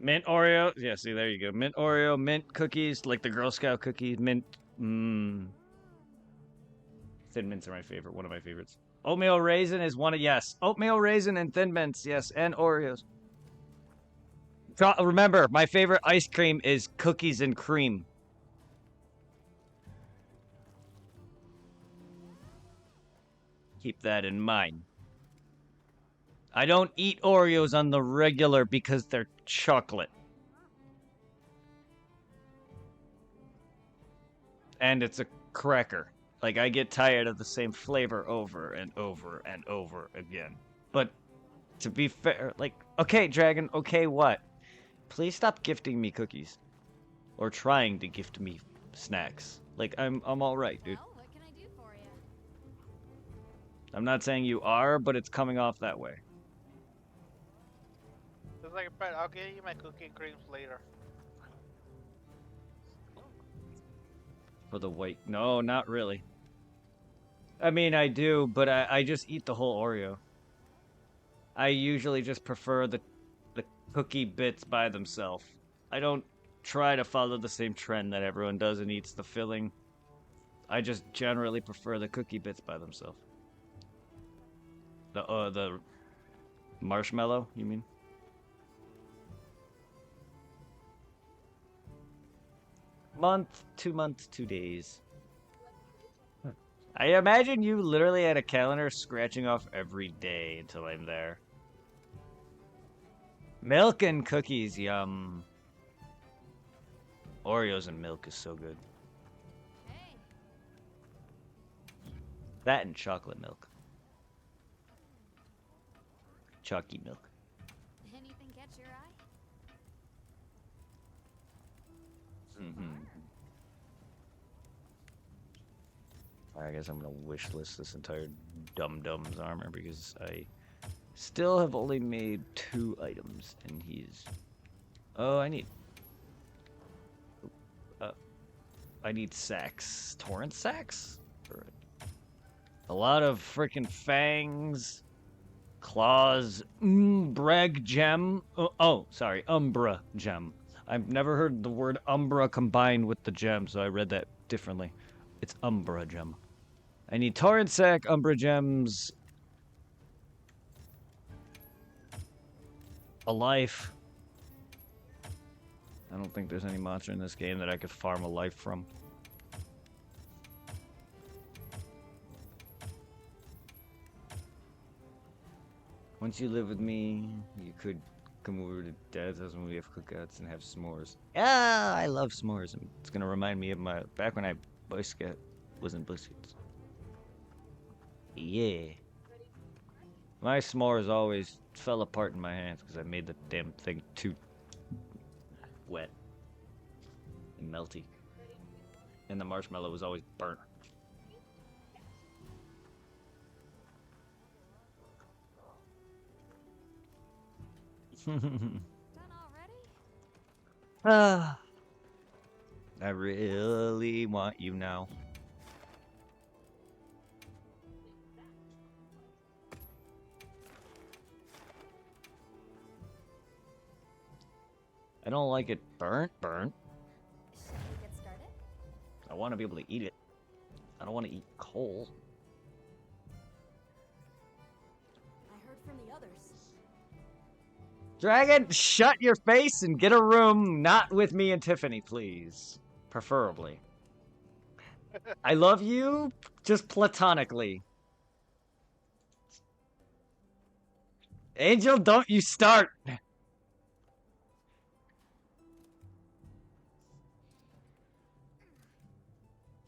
Speaker 3: Mint Oreo, yeah. See, there you go. Mint Oreo, mint cookies, like the Girl Scout cookies. Mint, Thin Mints are my favorite. One of my favorites. Oatmeal raisin is one of oatmeal raisin and Thin Mints, yes, and Oreos. Remember, my favorite ice cream is cookies and cream. Keep that in mind. I don't eat Oreos on the regular because they're chocolate. And it's a cracker. Like, I get tired of the same flavor over and over and over again. But, to be fair, like, okay, Dragon, okay, what? Please stop gifting me cookies. Or trying to gift me snacks. Like, I'm alright, dude.
Speaker 2: Well, what can I do for you?
Speaker 3: I'm not saying you are, but it's coming off that way.
Speaker 4: It's like, Brett, I'll give you my cookie and creams later.
Speaker 3: For the white. No, not really. I mean, I do, but I just eat the whole Oreo. I usually just prefer the cookie bits by themselves. I don't try to follow the same trend that everyone does and eats the filling. I just generally prefer the cookie bits by themselves. The marshmallow, you mean? Month, 2 months, 2 days. I imagine you literally had a calendar scratching off every day until I'm there. Milk and cookies, yum. Oreos and milk is so good.
Speaker 2: Hey.
Speaker 3: That and chocolate milk. Chalky milk.
Speaker 2: Anything catch your eye?
Speaker 3: I guess I'm gonna wish list this entire Dum Dum's armor because I still have only made 2 items and he's. Oh, I need sacks. Torrent sacks? Alright. A lot of freaking fangs, claws, breg gem. Sorry, umbra gem. I've never heard the word umbra combined with the gem, so I read that differently. It's umbra gem. I need torrent sack, umbra gems, a life. I don't think there's any monster in this game that I could farm a life from. Once you live with me, you could come over to Dad's house when we have cookouts and have s'mores. Yeah, I love s'mores. It's gonna remind me of my back when I Boy Scout was in Boy Scouts. Yeah. My s'mores always fell apart in my hands because I made the damn thing too wet and melty. And the marshmallow was always burnt.
Speaker 2: Done already?
Speaker 3: I really want you now. I don't like it burnt.
Speaker 1: Shall we get started?
Speaker 3: I want to be able to eat it. I don't want to eat coal.
Speaker 2: I heard from the others.
Speaker 3: Dragon, shut your face and get a room not with me and Tiffany, please. Preferably. I love you, just platonically. Angel, don't you start!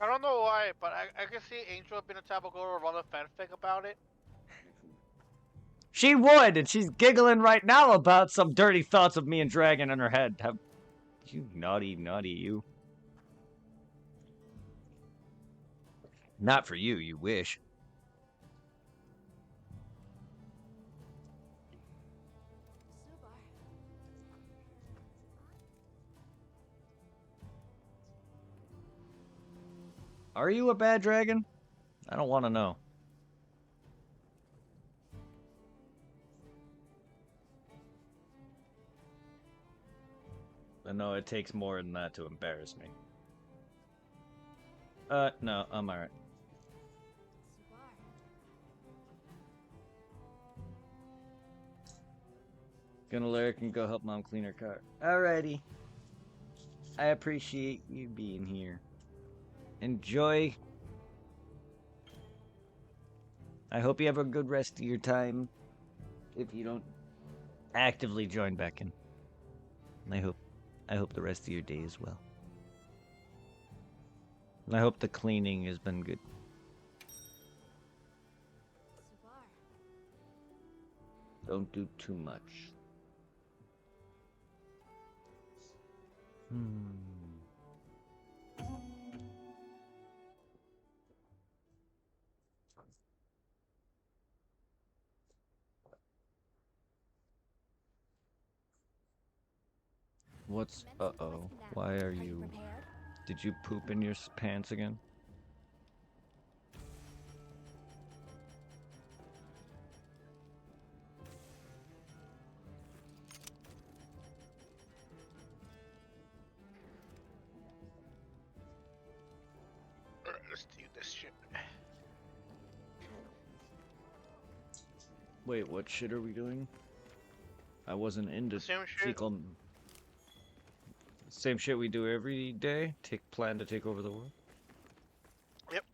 Speaker 4: I don't know why, but I can see Angel being the type of girl to run a fanfic about it.
Speaker 3: She would, and she's giggling right now about some dirty thoughts of me and Dragon in her head. How, you naughty, naughty you. Not for you, you wish.
Speaker 2: Super.
Speaker 3: Are you a bad dragon? I don't want to know. I know it takes more than that to embarrass me. No, I'm alright.
Speaker 2: Super.
Speaker 3: Gonna lurk and go help Mom clean her car. Alrighty. I appreciate you being here. Enjoy. I hope you have a good rest of your time. If you don't actively join back in. I hope the rest of your day as well. I hope the cleaning has been good.
Speaker 2: Super.
Speaker 3: Don't do too much. What's... Uh-oh. Why are you...
Speaker 1: Prepared?
Speaker 3: Did you poop in your pants again?
Speaker 4: let's do this shit.
Speaker 3: Wait, what shit are we doing? I wasn't into
Speaker 4: Same shit.
Speaker 3: fecal. Same shit we do every day. Plan to take over the world.
Speaker 4: Yep.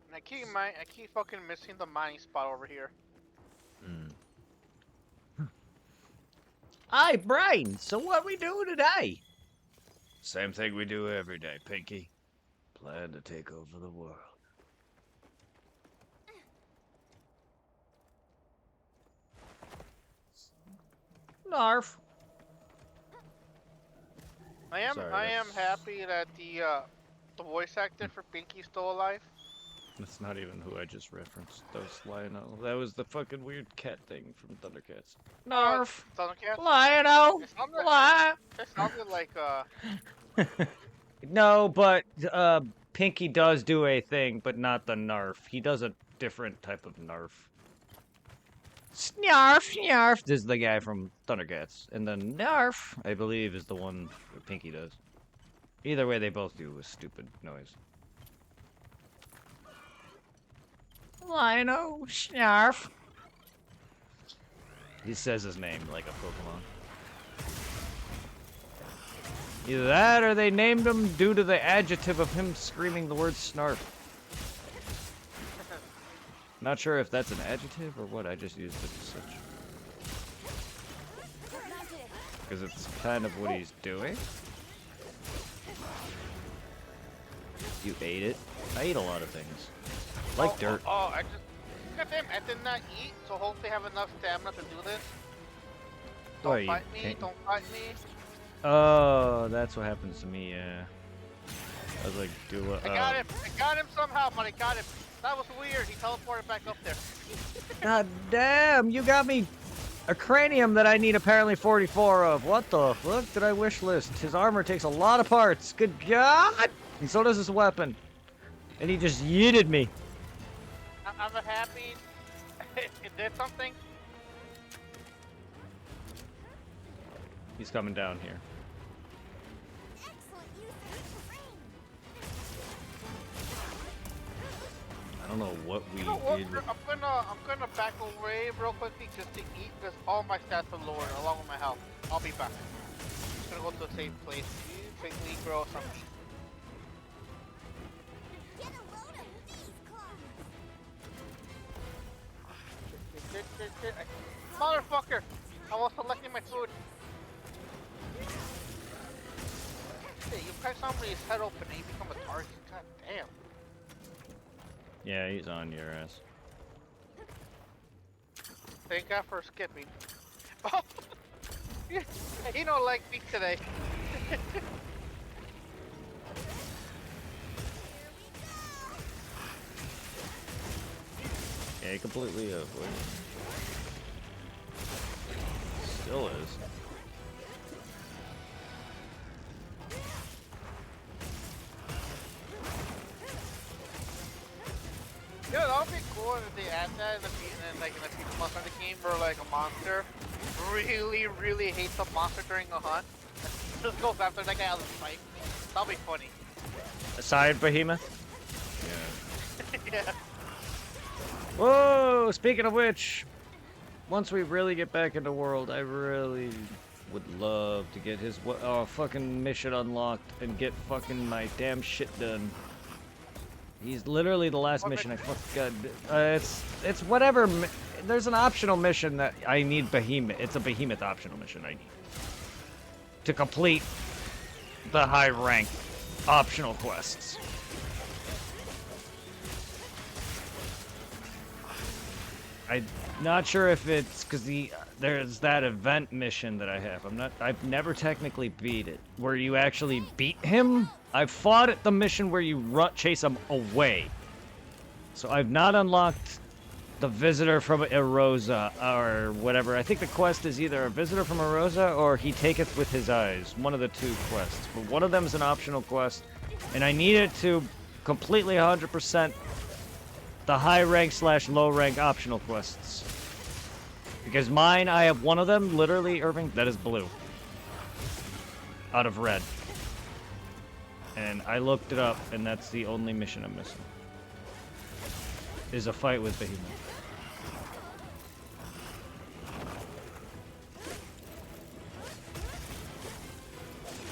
Speaker 4: And I keep fucking missing the mining spot over here.
Speaker 3: Hi, Brian. So what we doing today? Same thing we do every day, Pinky. Plan to take over the world. Narf.
Speaker 4: I am
Speaker 3: Sorry,
Speaker 4: I am
Speaker 3: that's-
Speaker 4: happy that the voice actor for Pinky's still alive.
Speaker 3: That's not even who I just referenced. That was Lionel. That was the fucking weird cat thing from Thundercats. Narf.
Speaker 4: Thundercats?
Speaker 3: Lionel.
Speaker 4: It sounded like
Speaker 3: No, but Pinky does do a thing, but not the Narf. He does a different type of Narf. Snarf, snarf. This is the guy from Thundercats. And the Narf, I believe, is the one that Pinky does. Either way, they both do a stupid noise. Lino, snarf. He says his name like a Pokemon. Either that or they named him due to the adjective of him screaming the word snarf. Not sure if that's an adjective or what, I just used it as such. Because it's kind of what he's doing. You ate it? I eat a lot of things. Like dirt.
Speaker 4: I just goddamn I did not eat, so hopefully I have enough stamina to do this. Don't fight me, don't fight me.
Speaker 3: Oh, that's what happens to me, yeah. I was like,
Speaker 4: I got him somehow, but I got him. That was weird, he teleported back up there.
Speaker 3: God damn, you got me a cranium that I need apparently 44 of. What the fuck did I wish list? His armor takes a lot of parts. Good God! And so does his weapon. And he just yeeted me.
Speaker 4: I'm happy it did something.
Speaker 3: He's coming down here. I don't know what we
Speaker 4: You know what?
Speaker 3: did.
Speaker 4: I'm gonna back away real quickly just to eat because all my stats are lower along with my health. I'll be back. I'm gonna go to a safe place. Quickly grow some meat. Motherfucker! I was selecting my food. Hey, you crack somebody's head open and you become a target. God damn.
Speaker 3: Yeah, he's on your ass.
Speaker 4: Thank God for skipping. Oh! He don't like me today.
Speaker 3: Yeah, he completely avoided. Still is.
Speaker 4: Yeah, that would be cool if they add that in the people monster in the game where like a monster really hates a monster during a hunt. Just goes after that guy out of sight. That'll be funny.
Speaker 3: Aside Behemoth?
Speaker 4: Yeah.
Speaker 3: Whoa! Speaking of which, once we really get back into world, I really would love to get his fucking mission unlocked and get fucking my damn shit done. He's literally the last mission I fucking got. It's whatever. There's an optional mission that I need Behemoth. It's a Behemoth optional mission I need to complete the high rank optional quests. I'm not sure if it's because there's that event mission that I have. I've never technically beat it where you actually beat him. I've fought at the mission where you chase him away. So I've not unlocked the visitor from Erosa or whatever. I think the quest is either a visitor from Erosa or he taketh with his eyes. One of the two quests. But one of them is an optional quest. And I need it to completely 100% the high rank / low rank optional quests. Because mine, I have one of them, literally, Irving, that is blue. Out of red. And I looked it up, and that's the only mission I'm missing. Is a fight with Behemoth.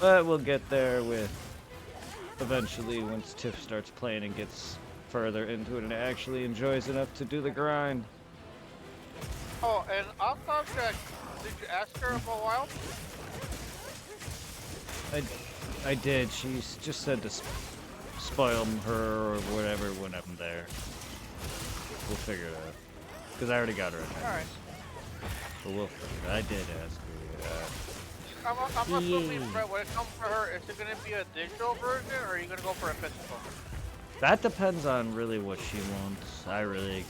Speaker 3: But we'll get there with eventually once Tiff starts playing and gets further into it and actually enjoys enough to do the grind.
Speaker 4: Oh, and I'll talk to, did you ask her for a while?
Speaker 3: I did. She's just said to spoil her or whatever when I'm there. We'll figure it out. Because I already got her in there.
Speaker 4: Alright.
Speaker 3: But we'll figure it out. I did ask her.
Speaker 4: I'm assuming, Fred, when it comes to her, is it going to be a digital version or are you going to go for a physical?
Speaker 3: That depends on really what she wants. I really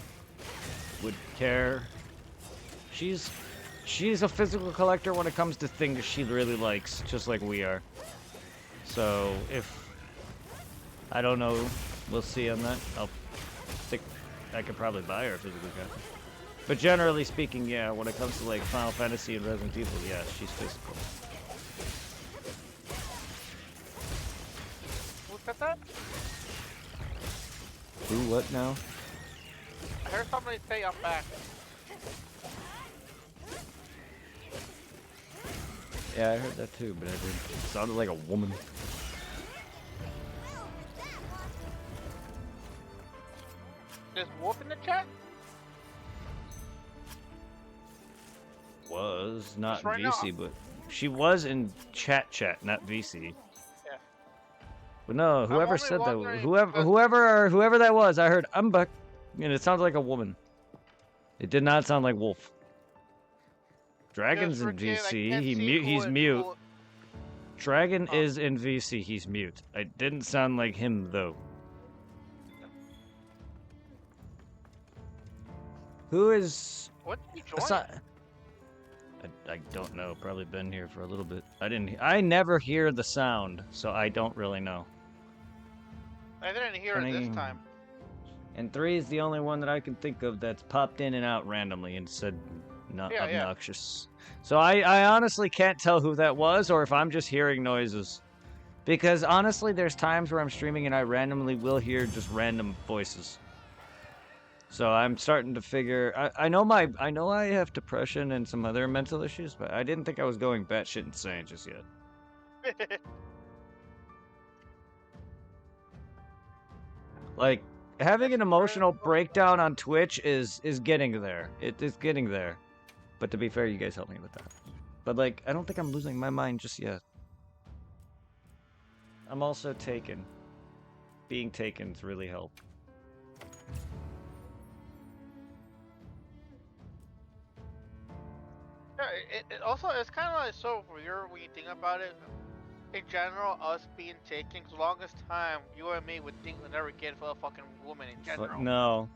Speaker 3: would care. She's a physical collector when it comes to things she really likes, just like we are. So if I don't know, we'll see on that. I'll think I could probably buy her a physical copy. But generally speaking, yeah, when it comes to like Final Fantasy and Resident Evil, yeah, she's physical.
Speaker 4: Who said that?
Speaker 3: Who, what now?
Speaker 4: I heard somebody say I'm back.
Speaker 3: Yeah, I heard that too, but I didn't. It sounded like a woman.
Speaker 4: Is Wolf in the chat?
Speaker 3: Was not
Speaker 4: Just right
Speaker 3: VC,
Speaker 4: now.
Speaker 3: but she was in chat, not VC.
Speaker 4: Yeah.
Speaker 3: But no, whoever
Speaker 4: only
Speaker 3: said that,
Speaker 4: wondering
Speaker 3: whoever that was, I heard I'm back, and it sounds like a woman. It did not sound like Wolf. Dragon's in VC. He's mute. Dragon is in VC. He's mute. It didn't sound like him though. Who is?
Speaker 4: What did you join?
Speaker 3: I don't know. Probably been here for a little bit. I never hear the sound, so I don't really know.
Speaker 4: I didn't hear it this time.
Speaker 3: And 3 is the only one that I can think of that's popped in and out randomly and said not obnoxious. So I honestly can't tell who that was or if I'm just hearing noises. Because honestly, there's times where I'm streaming and I randomly will hear just random voices. So I'm starting to figure. I know I have depression and some other mental issues, but I didn't think I was going batshit insane just yet. Like having an emotional breakdown on Twitch is getting there. It is getting there. But to be fair, you guys helped me with that. But like, I don't think I'm losing my mind just yet. I'm also taken. Being taken's really helped.
Speaker 4: Yeah, it also, it's kind of like so weird when you think about it. In general, us being taken, the longest time, you and me would think we'd never get for a fucking woman in general.
Speaker 3: No.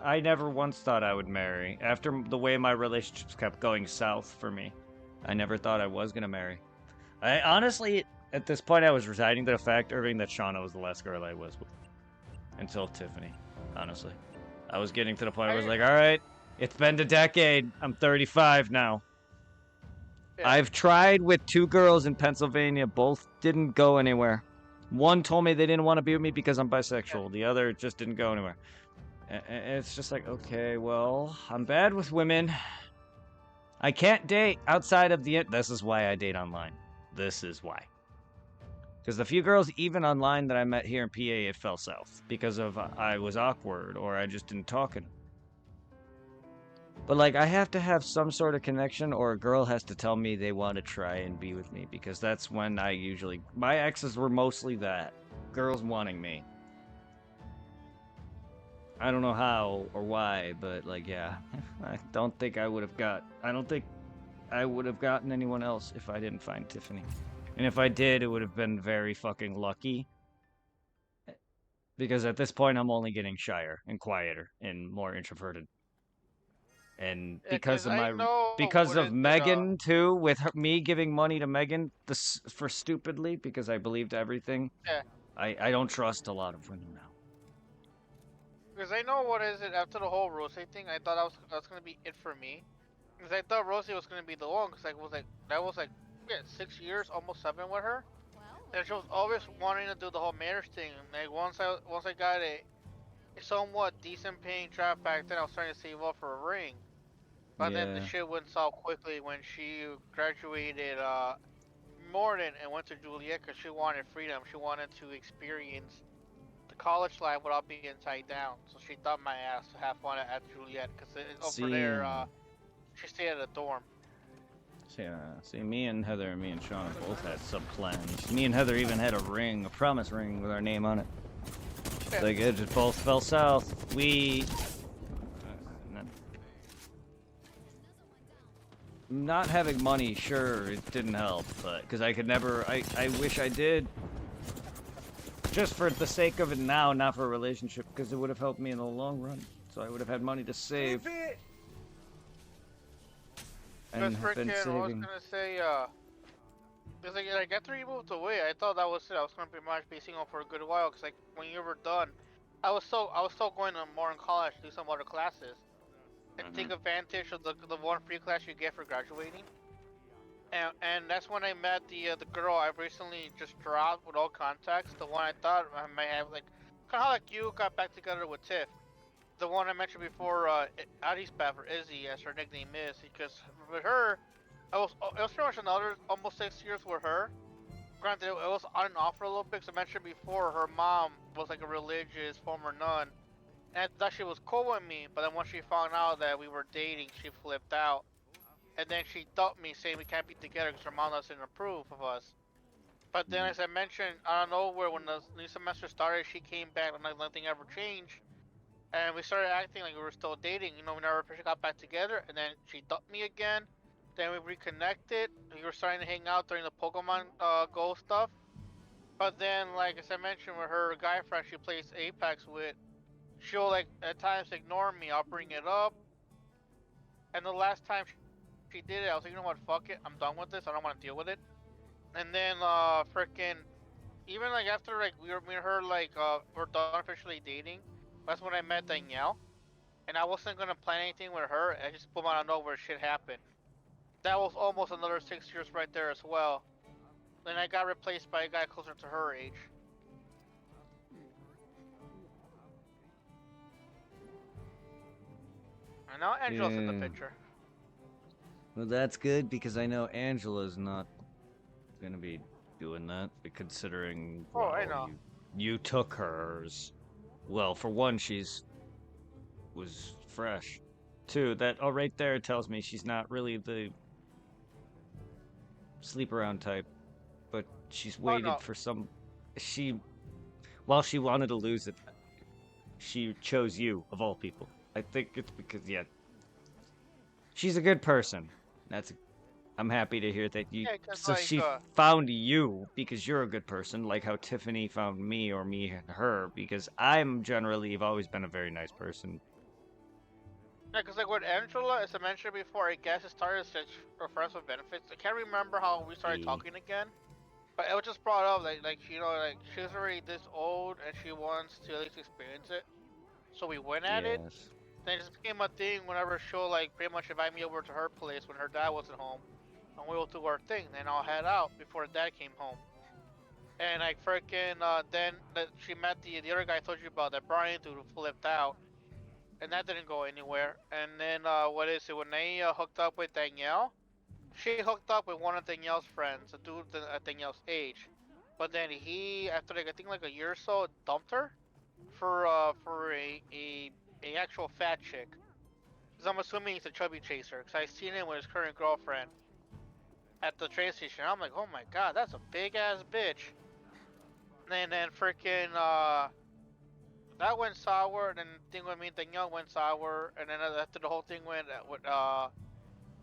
Speaker 3: I never once thought I would marry. After the way my relationships kept going south for me, I never thought I was going to marry. I honestly, at this point, I was resigning to the fact, Irving, that Shauna was the last girl I was with. Until Tiffany, honestly. I was getting to the point where I was like, alright, it's been a decade. I'm 35 now. Yeah. I've tried with 2 girls in Pennsylvania. Both didn't go anywhere. One told me they didn't want to be with me because I'm bisexual. Yeah. The other just didn't go anywhere. And it's just like, okay, well, I'm bad with women. I can't date outside of the... This is why I date online. This is why. Because the few girls, even online, that I met here in PA, it fell south. Because of I was awkward or I just didn't talk enough. But, like, I have to have some sort of connection or a girl has to tell me they want to try and be with me. Because that's when I usually... My exes were mostly that. Girls wanting me. I don't know how or why, but, like, yeah. I don't think I would have gotten anyone else if I didn't find Tiffany. And if I did, it would have been very fucking lucky. Because at this point, I'm only getting shyer and quieter and more introverted. And because of Megan too, with me giving money to Megan for stupidly because I believed everything.
Speaker 4: Yeah.
Speaker 3: I don't trust a lot of women now.
Speaker 4: Because I know what is it after the whole Rose thing. I thought that was gonna be it for me. Cause I thought Rosie was gonna be the one, cause like was like that was like yeah 6 years, almost 7 with her, and she was always wanting to do the whole marriage thing. Like once I got a somewhat decent paying job back then, I was trying to save up for a ring. But then the
Speaker 3: Yeah.
Speaker 4: shit went south quickly when she graduated Morden and went to Juliet because she wanted freedom. She wanted to experience the college life without being tied down. So she dumped my ass to have fun at Juliet because over
Speaker 3: See,
Speaker 4: there she stayed at a dorm.
Speaker 3: see, me and Heather and me and Sean both had sub plans. Me and Heather even had a ring, a promise ring with our name on it.
Speaker 4: Yeah.
Speaker 3: Like it just both fell south. We not having money, sure, it didn't help, but because I could never, I wish I did. Just for the sake of it now, not for a relationship, because it would have helped me in the long run. So I would have had money to save. And have been
Speaker 4: I was
Speaker 3: saving.
Speaker 4: gonna say, cause like after you moved away, I thought that was it. I was gonna pretty much be single for a good while. Cause like when you were done, I was still going to more in college, do some other classes, and take advantage of the one free class you get for graduating. And that's when I met the girl I've recently just dropped with all contacts. The one I thought I might have like, kind of like you got back together with Tiff. The one I mentioned before, Addie's Path or Izzy, as her nickname is, because with her, it was pretty much another almost 6 years with her. Granted, it was on and off for a little bit. Cause I mentioned before, her mom was like a religious former nun, and I thought she was cool with me. But then once she found out that we were dating, she flipped out, and then she dumped me, saying we can't be together because her mom doesn't approve of us. But then, as I mentioned, I don't know where when the new semester started, she came back and like nothing ever changed. And we started acting like we were still dating. You know, we never officially got back together. And then she dumped me again. Then we reconnected. We were starting to hang out during the Pokemon Go stuff. But then, like as I mentioned, with her guy friend she plays Apex with, she'll like at times ignore me. I'll bring it up. And the last time she did it, I was like, you know what, fuck it. I'm done with this. I don't want to deal with it. And then, freaking, even like after like me and her like we're done officially dating. That's when I met Danielle. And I wasn't gonna plan anything with her. I just put out of nowhere shit happened. That was almost another 6 years right there as well. Then I got replaced by a guy closer to her age. And now Angela's in the
Speaker 3: Yeah.
Speaker 4: picture.
Speaker 3: Well, that's good because I know Angela's not gonna be doing that, considering
Speaker 4: Oh, I know.
Speaker 3: you took hers. Well, for one, was fresh. Two, that right there tells me she's not really the sleep around type, but she's waited
Speaker 4: no.
Speaker 3: for some. While she wanted to lose it, she chose you of all people. I think it's because she's a good person. I'm happy to hear that you.
Speaker 4: Yeah, cause
Speaker 3: So she found you because you're a good person, like how Tiffany found me or me and her. Because I've always been a very nice person.
Speaker 4: yeah, cause like with Angela, as I mentioned before, I guess it started as just for friends with benefits. I can't remember how we started talking again. But it was just brought up like you know like she's already this old and she wants to at least experience it. So we went at it.
Speaker 3: Yes.
Speaker 4: Then it just became a thing whenever she'll like pretty much invite me over to her place when her dad wasn't home, and we'll do our thing. Then I'll head out before dad came home. And like freaking then she met the other guy I told you about, that Brian dude who flipped out, and that didn't go anywhere. And then what is it? When they hooked up with Danielle, she hooked up with one of Danielle's friends, a dude at Danielle's age. But then he, after like I think like a year or so, dumped her for a actual fat chick. Cause I'm assuming he's a chubby chaser. Cause I seen him with his current girlfriend at the train station. I'm like, oh my god, that's a big ass bitch. And then freaking that went sour. And then the thing with me and Danielle went sour. And then after the whole thing went with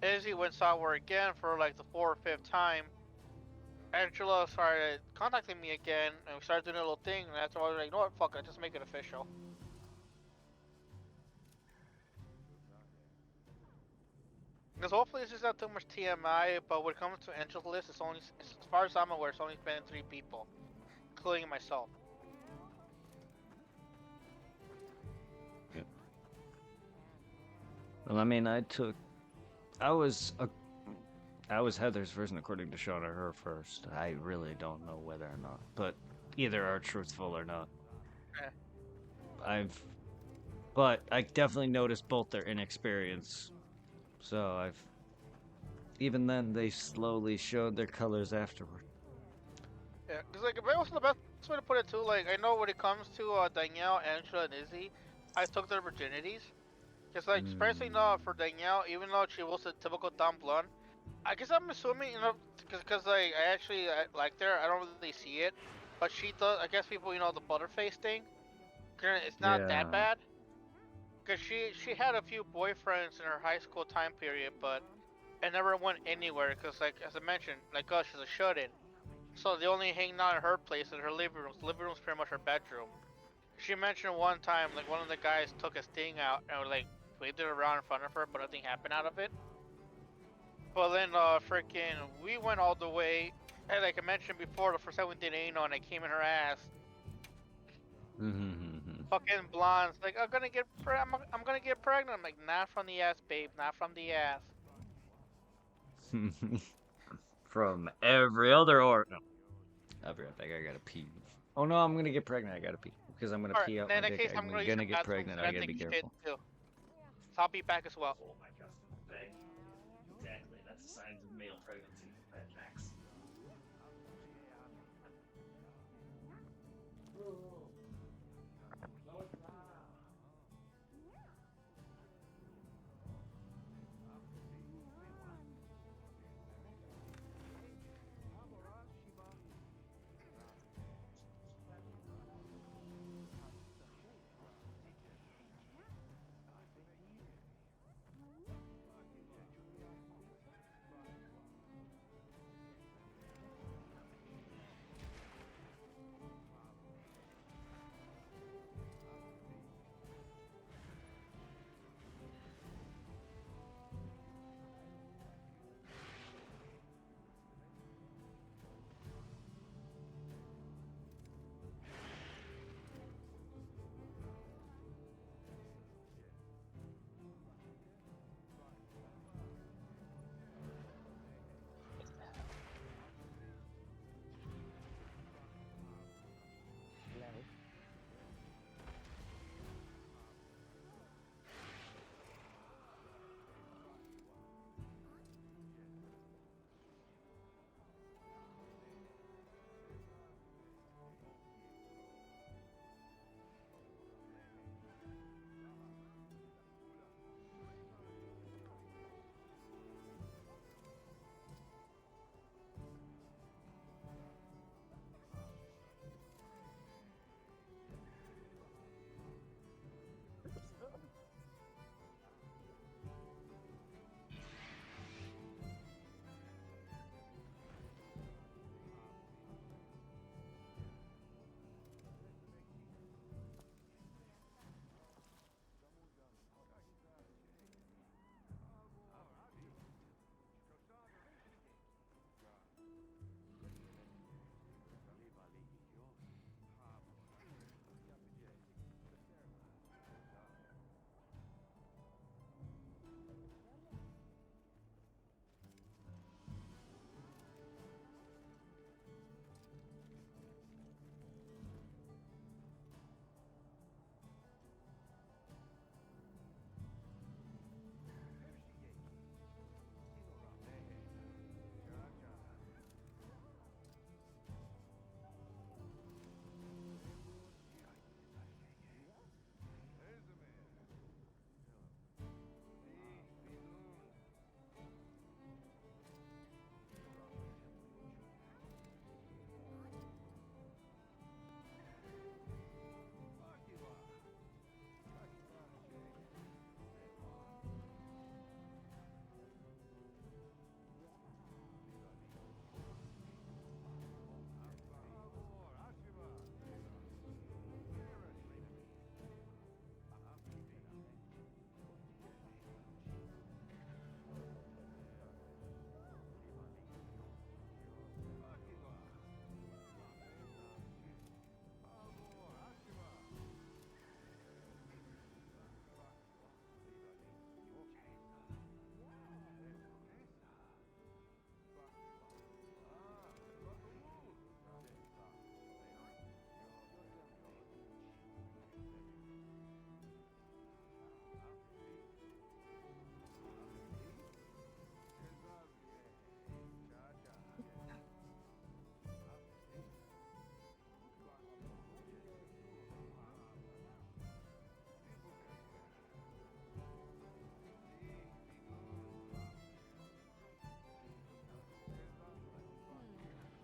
Speaker 4: Izzy went sour again for like the 4th or 5th time. Angela started contacting me again, and we started doing a little thing. And that's why I was like, you know what, fuck it, just make it official. Because hopefully this is not too much TMI, but when it comes to Angela's list, it's only, as far as I'm aware, it's only been 3 people, including myself.
Speaker 3: Well, I mean, I took I was a I was Heather's version according to Shauna, her first. I really don't know whether or not, but either are truthful or not.
Speaker 4: Eh.
Speaker 3: I've, but I definitely noticed both their inexperience. So even then, they slowly showed their colors afterward.
Speaker 4: Yeah, because like, but also the best way to put it too, like, I know when it comes to Danielle, Angela, and Izzy, I took their virginities. Because, like, especially for Danielle, even though she was a typical dumb blonde, I guess I'm assuming, because like, I liked her, I don't really see it, but she does, I guess people, the butterface thing, it's not that
Speaker 3: Yeah.
Speaker 4: bad. Because she had a few boyfriends in her high school time period, but it never went anywhere, because, like, as I mentioned, like, oh, she's a shut-in. So they only hang out at her place in her living room. The living room's pretty much her bedroom. She mentioned one time, like, one of the guys took his thing out and, like, waved it around in front of her, but nothing happened out of it. But then, freaking, we went all the way. And like I mentioned before, the first time we did anal and I came in her ass. Fucking blondes, like, I'm gonna get pregnant. I'm like, not from the ass, babe, not from the ass.
Speaker 3: From every other or no. I'll be right back. I gotta pee. Oh no, I'm gonna get pregnant. I gotta pee because I'm gonna
Speaker 4: Alright,
Speaker 3: pee out
Speaker 4: in
Speaker 3: my
Speaker 4: that
Speaker 3: dick.
Speaker 4: case, I'm
Speaker 3: I'm
Speaker 4: gonna use
Speaker 3: gonna
Speaker 4: the
Speaker 3: get
Speaker 4: bathroom
Speaker 3: pregnant.
Speaker 4: and
Speaker 3: I
Speaker 4: I
Speaker 3: gotta
Speaker 4: think
Speaker 3: be
Speaker 4: you did
Speaker 3: careful.
Speaker 4: too. So I'll be back as well.
Speaker 3: Oh my god. Exactly. That's a sign of male pregnancy. Max.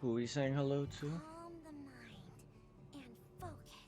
Speaker 3: Who are you saying hello to?
Speaker 1: Calm the mind and focus.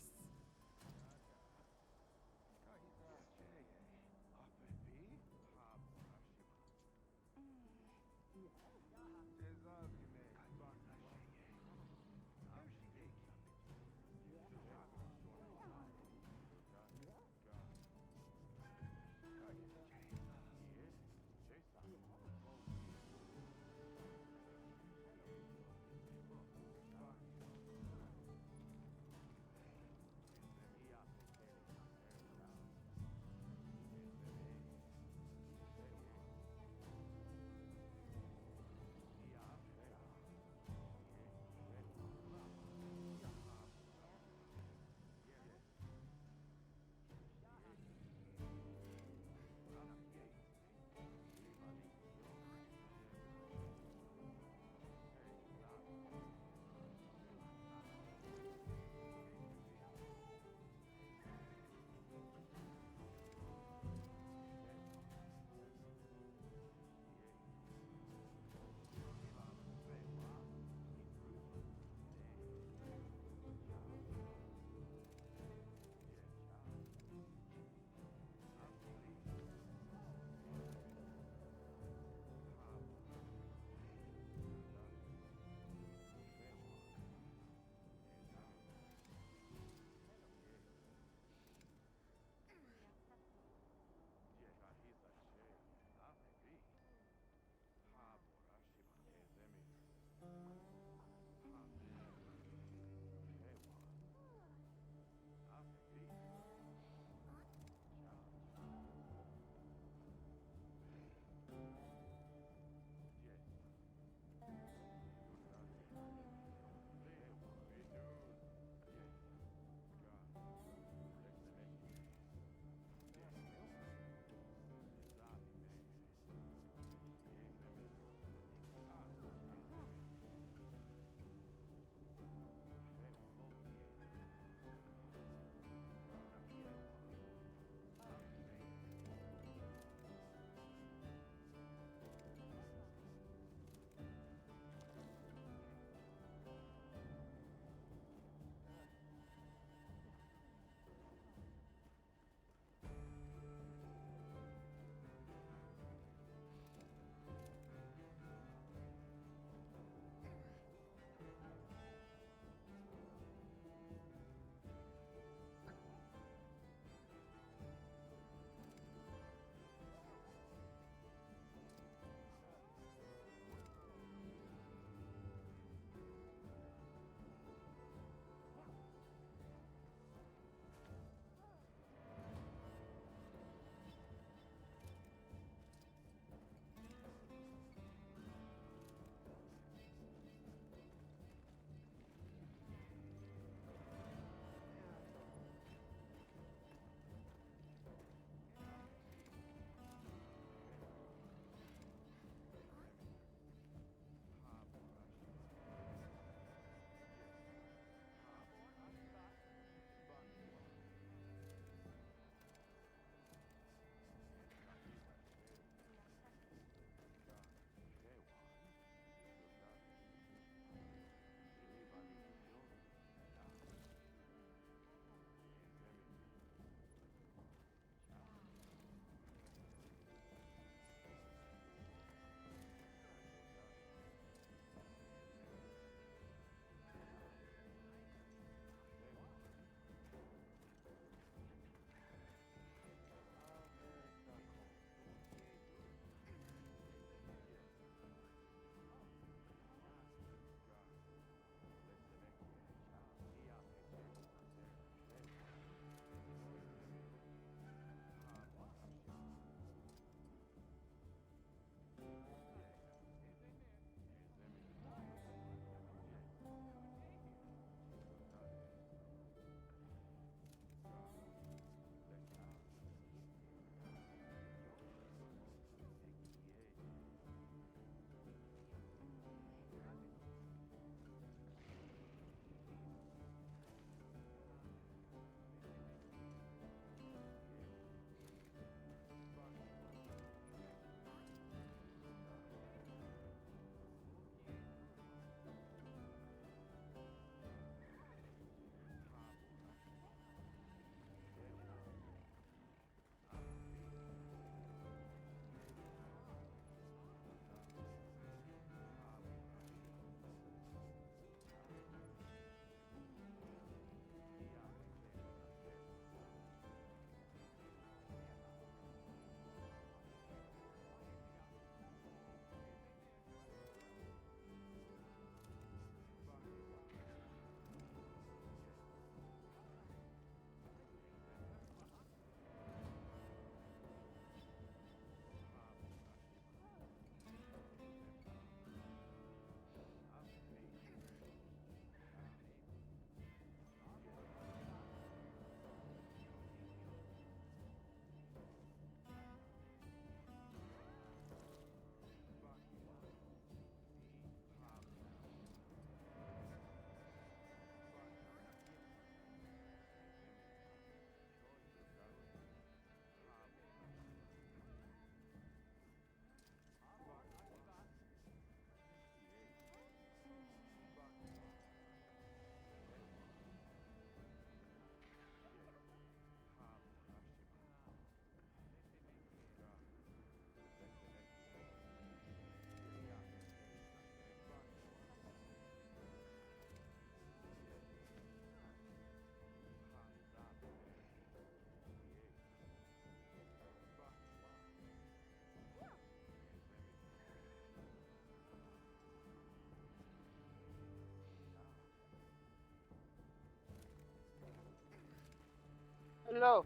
Speaker 4: hello.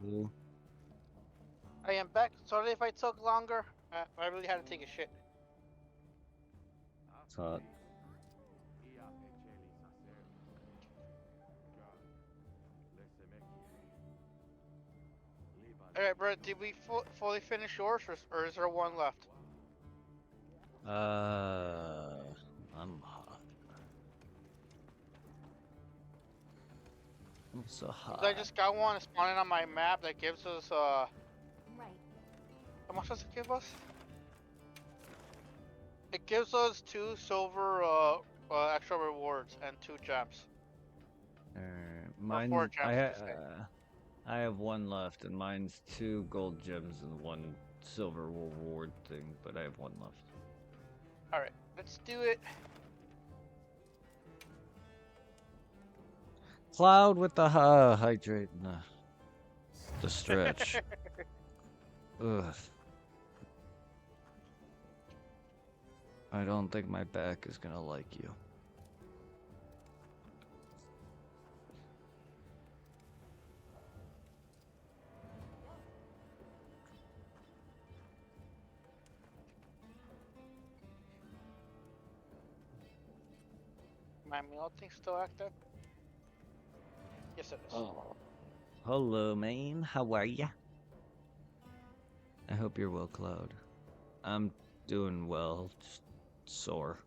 Speaker 3: Ooh,
Speaker 4: I am back. Sorry if I took longer. I really had to take a shit.
Speaker 3: it's hot.
Speaker 4: Alright, bro, did we fully finish yours, or is there one left?
Speaker 3: I'm hot. I'm so
Speaker 4: 'Cause I
Speaker 3: hot.
Speaker 4: just got one spawning on my map that gives us,
Speaker 1: Right.
Speaker 4: how much does it give us? It gives us 2 silver, extra rewards and 2 gems. Or 4
Speaker 3: Mine,
Speaker 4: gems, to say.
Speaker 3: I have one left, and mine's 2 gold gems and 1 silver reward thing, but I have 1 left.
Speaker 4: Alright, let's do it.
Speaker 3: Cloud with the hydrate and the stretch. Ugh. I don't think my back is gonna like you.
Speaker 4: My meal thing still active? Yes, it is.
Speaker 3: Oh. Hello, man. How are ya? I hope you're well, Cloud. I'm doing well. Just sore.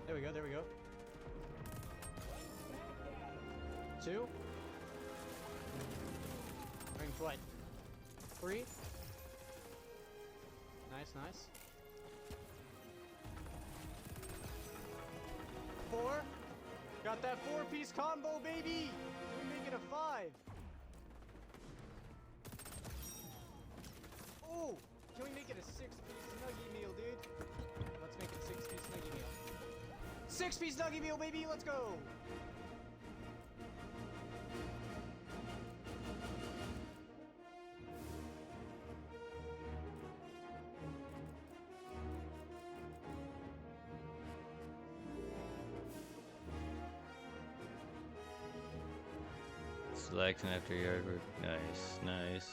Speaker 5: There we go, there we go. 2. Ring flight. 3. Nice, nice. 4. Got that 4-piece combo, baby! We make it a 5. Oh! Can we make it a 6-piece nugget meal, dude? Let's make it 6-piece nugget meal. 6-piece nugget meal, baby! Let's go!
Speaker 3: Selection after yard work. Nice, nice.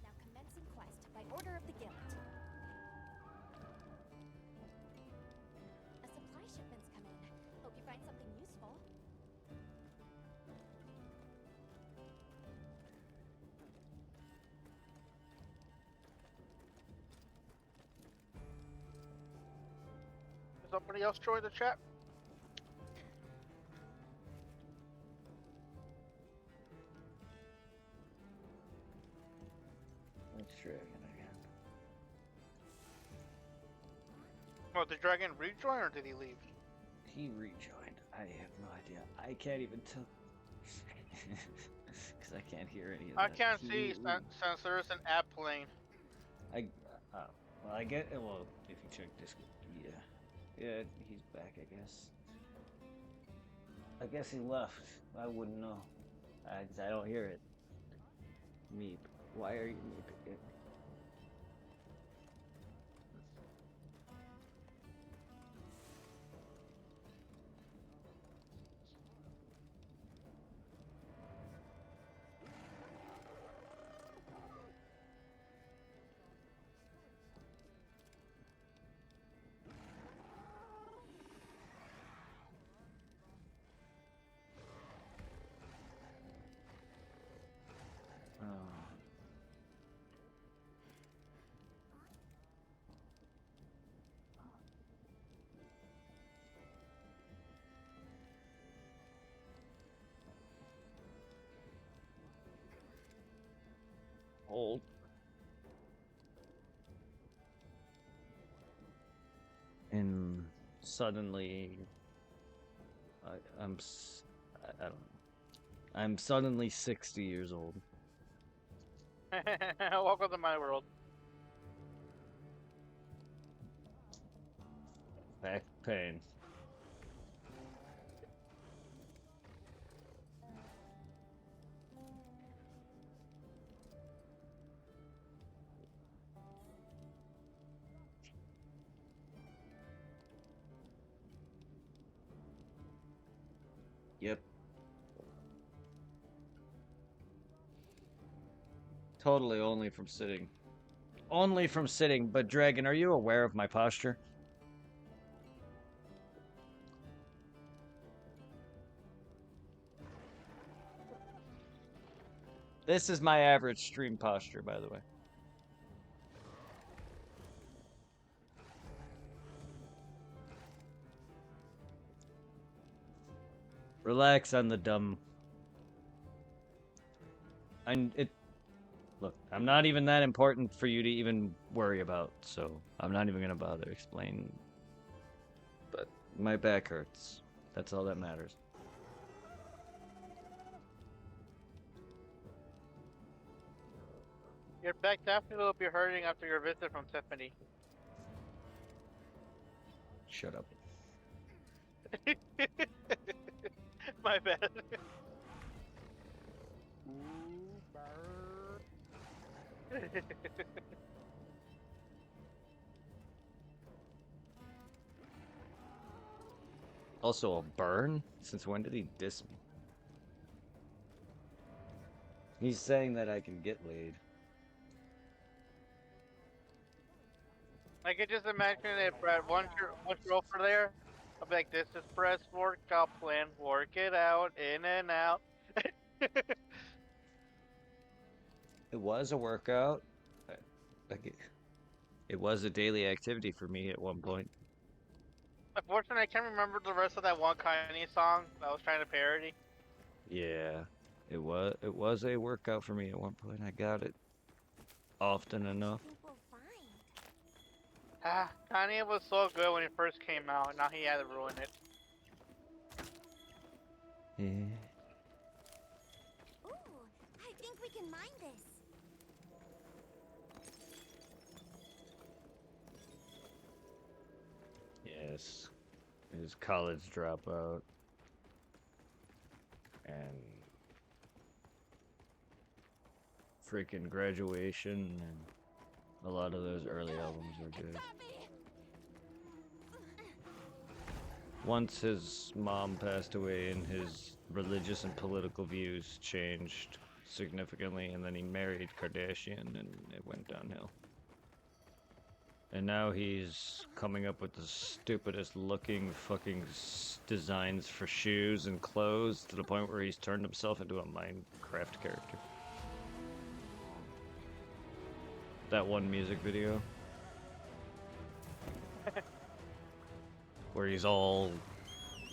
Speaker 1: Now commencing quest by order of the guild. A supply shipment's come in. Hope you find something useful.
Speaker 4: Does somebody else join the chat?
Speaker 3: Let's dragon again.
Speaker 4: Oh, did Dragon rejoin or did he leave?
Speaker 3: He rejoined. I have no idea. I can't even tell. Because I can't hear any of that.
Speaker 4: I can't
Speaker 3: He-
Speaker 4: see since there is an app playing.
Speaker 3: Well, I get. Well, if you check Discord, yeah, he's back. I guess he left. I wouldn't know. I don't hear it. Meep. Why are you meeping? Oh. Hold. And suddenly, I don't know. I'm suddenly 60 years old.
Speaker 4: Welcome to my world.
Speaker 3: Back pain. Yep. Totally only from sitting. Only from sitting, but Dragon, are you aware of my posture? This is my average stream posture, by the way. Relax on the dumb. Look, I'm not even that important for you to even worry about, so I'm not even gonna bother explaining. But my back hurts. That's all that matters.
Speaker 4: Your back definitely will be hurting after your visit from Tiffany.
Speaker 3: Shut up.
Speaker 4: My bad.
Speaker 3: Also a burn? Since when did he diss me? He's saying that I can get laid.
Speaker 4: I could just imagine it, Brad. Once you're over there, I'll be like, "This is Brad's workout plan. Work it out, in and out."
Speaker 3: It was a workout. Like it was a daily activity for me at one point.
Speaker 4: Unfortunately, I can't remember the rest of that one Kanye song that I was trying to parody.
Speaker 3: Yeah, it was a workout for me at one point. I got it often enough.
Speaker 1: think we'll find?
Speaker 4: Ah, Kanye was so good when he first came out. Now he had to ruin it.
Speaker 3: Yeah.
Speaker 1: Ooh, I think we can mine this.
Speaker 3: Yes. His college dropout. And freaking graduation, and a lot of those early albums were good. Once his mom passed away and his religious and political views changed significantly, and then he married Kardashian and it went downhill. And now he's coming up with the stupidest looking fucking designs for shoes and clothes to the point where he's turned himself into a Minecraft character. That one music video where he's all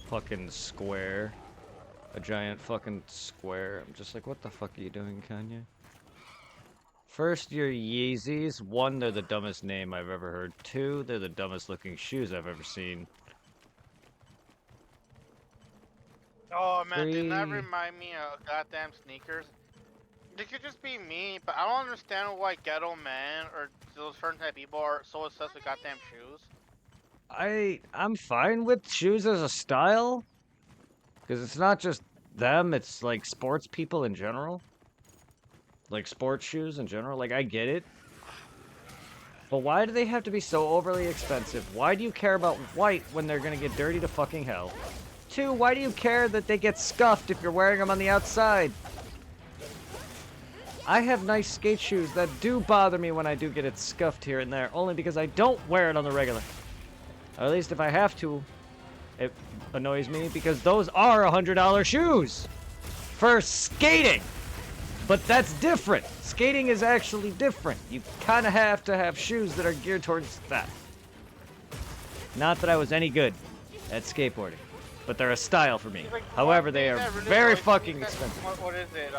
Speaker 3: fucking square, a giant fucking square. I'm just like, what the fuck are you doing, Kanye? First, your Yeezys. One, they're the dumbest name I've ever heard. Two, they're the dumbest looking shoes I've ever seen.
Speaker 4: Oh man, didn't that
Speaker 3: Three.
Speaker 4: remind me of goddamn sneakers? It could just be me, but I don't understand why ghetto men or those certain type of people are so obsessed with goddamn shoes.
Speaker 3: I'm fine with shoes as a style, because it's not just them, it's like sports people in general. Like sports shoes in general, like I get it. But why do they have to be so overly expensive? Why do you care about white when they're gonna get dirty to fucking hell? Two, why do you care that they get scuffed if you're wearing them on the outside? I have nice skate shoes that do bother me when I do get it scuffed here and there, only because I don't wear it on the regular. Or at least if I have to, it annoys me because those are $100 shoes for skating. But that's different. Skating is actually different. You kind of have to have shoes that are geared towards that. Not that I was any good at skateboarding, but they're a style for me.
Speaker 4: Like,
Speaker 3: However,
Speaker 4: one
Speaker 3: they
Speaker 4: thing
Speaker 3: are
Speaker 4: that really
Speaker 3: very
Speaker 4: annoys me
Speaker 3: fucking
Speaker 4: is that-
Speaker 3: expensive.
Speaker 4: What is it?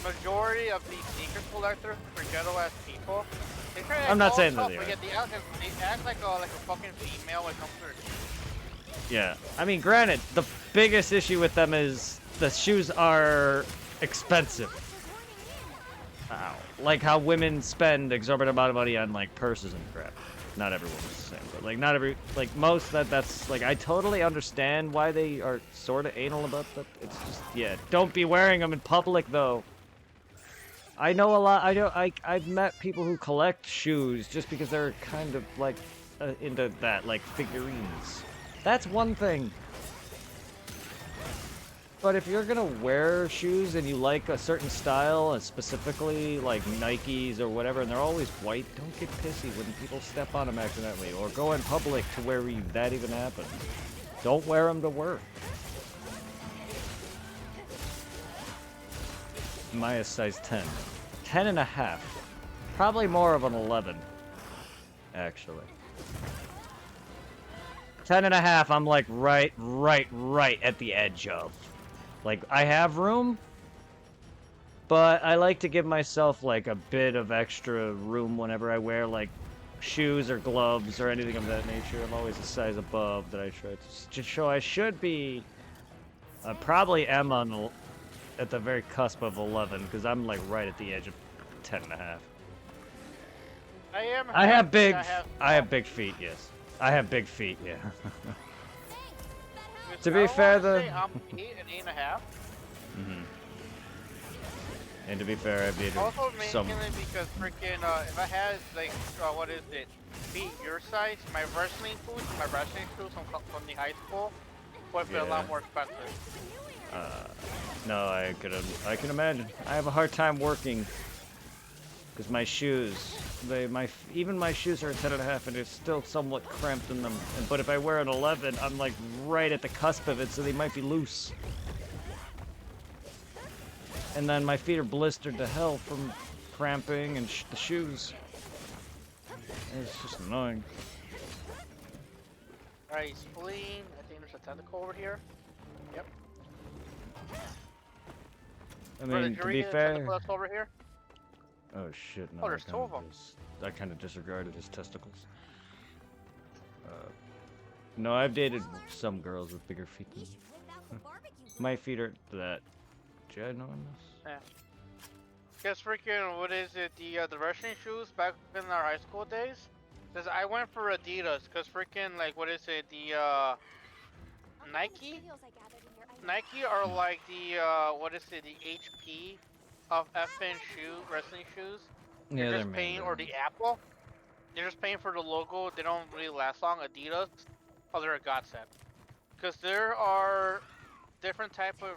Speaker 4: Majority of these sneakers collectors for ghetto ass people. They try to
Speaker 3: I'm
Speaker 4: act
Speaker 3: not
Speaker 4: all
Speaker 3: saying that
Speaker 4: tough,
Speaker 3: they
Speaker 4: but
Speaker 3: are.
Speaker 4: yet they act like a fucking female when it comes to their shoes.
Speaker 3: Yeah. I mean, granted, the biggest issue with them is the shoes are expensive. Ow. like how women spend exorbitant amount of money on like purses and crap. Not everyone's the same, but like not every like most that's like I totally understand why they are sort of anal about that. It's just yeah, don't be wearing them in public though. I know a lot. I've met people who collect shoes just because they're kind of like into that, like figurines. That's one thing. But if you're gonna wear shoes and you like a certain style, and specifically like Nikes or whatever, and they're always white, don't get pissy when people step on them accidentally, or go in public to where that even happens. Don't wear them to work. Maya's size 10. 10 and a half. Probably more of an 11, actually. 10 and a half, I'm like right at the edge of. Like, I have room, but I like to give myself, like, a bit of extra room whenever I wear, like, shoes or gloves or anything of that nature. I'm always a size above that I try to just show I should be. I probably am on at the very cusp of 11, because I'm, like, right at the edge of 10 and a half. I have big feet, yes. I have big feet, yeah. To be fair, though,
Speaker 4: I'm 8 and 8.5.
Speaker 3: And to be fair, I've dated
Speaker 4: Also,
Speaker 3: some.
Speaker 4: mainly because freaking if I had like what is it, feet your size, my wrestling shoes from the high school would be a lot more expensive.
Speaker 3: No, I can imagine. I have a hard time working because my shoes, even my shoes are a 10 and a half, and it's still somewhat cramped in them. But if I wear an 11, I'm like right at the cusp of it, so they might be loose. And then my feet are blistered to hell from cramping and the shoes. It's just annoying.
Speaker 4: Alright, spleen. I think there's a tentacle over here. Yep.
Speaker 3: I mean, to be fair.
Speaker 4: That's over here.
Speaker 3: Oh shit! No,
Speaker 4: Oh, there's two of them.
Speaker 3: I kind of disregarded his testicles. No, I've dated some girls with bigger feet than me. My feet are that ginormous.
Speaker 4: Yeah. Guess freaking what is it? The wrestling shoes back in our high school days. Cause I went for Adidas. Cause freaking like what is it? The Nike. Nike are like the what is it? The HP of FN wrestling shoes.
Speaker 3: Yeah,
Speaker 4: You're just paying, or the Apple. You're just paying for the logo. They don't really last long. Adidas, oh, they're a godsend. Because there are different type of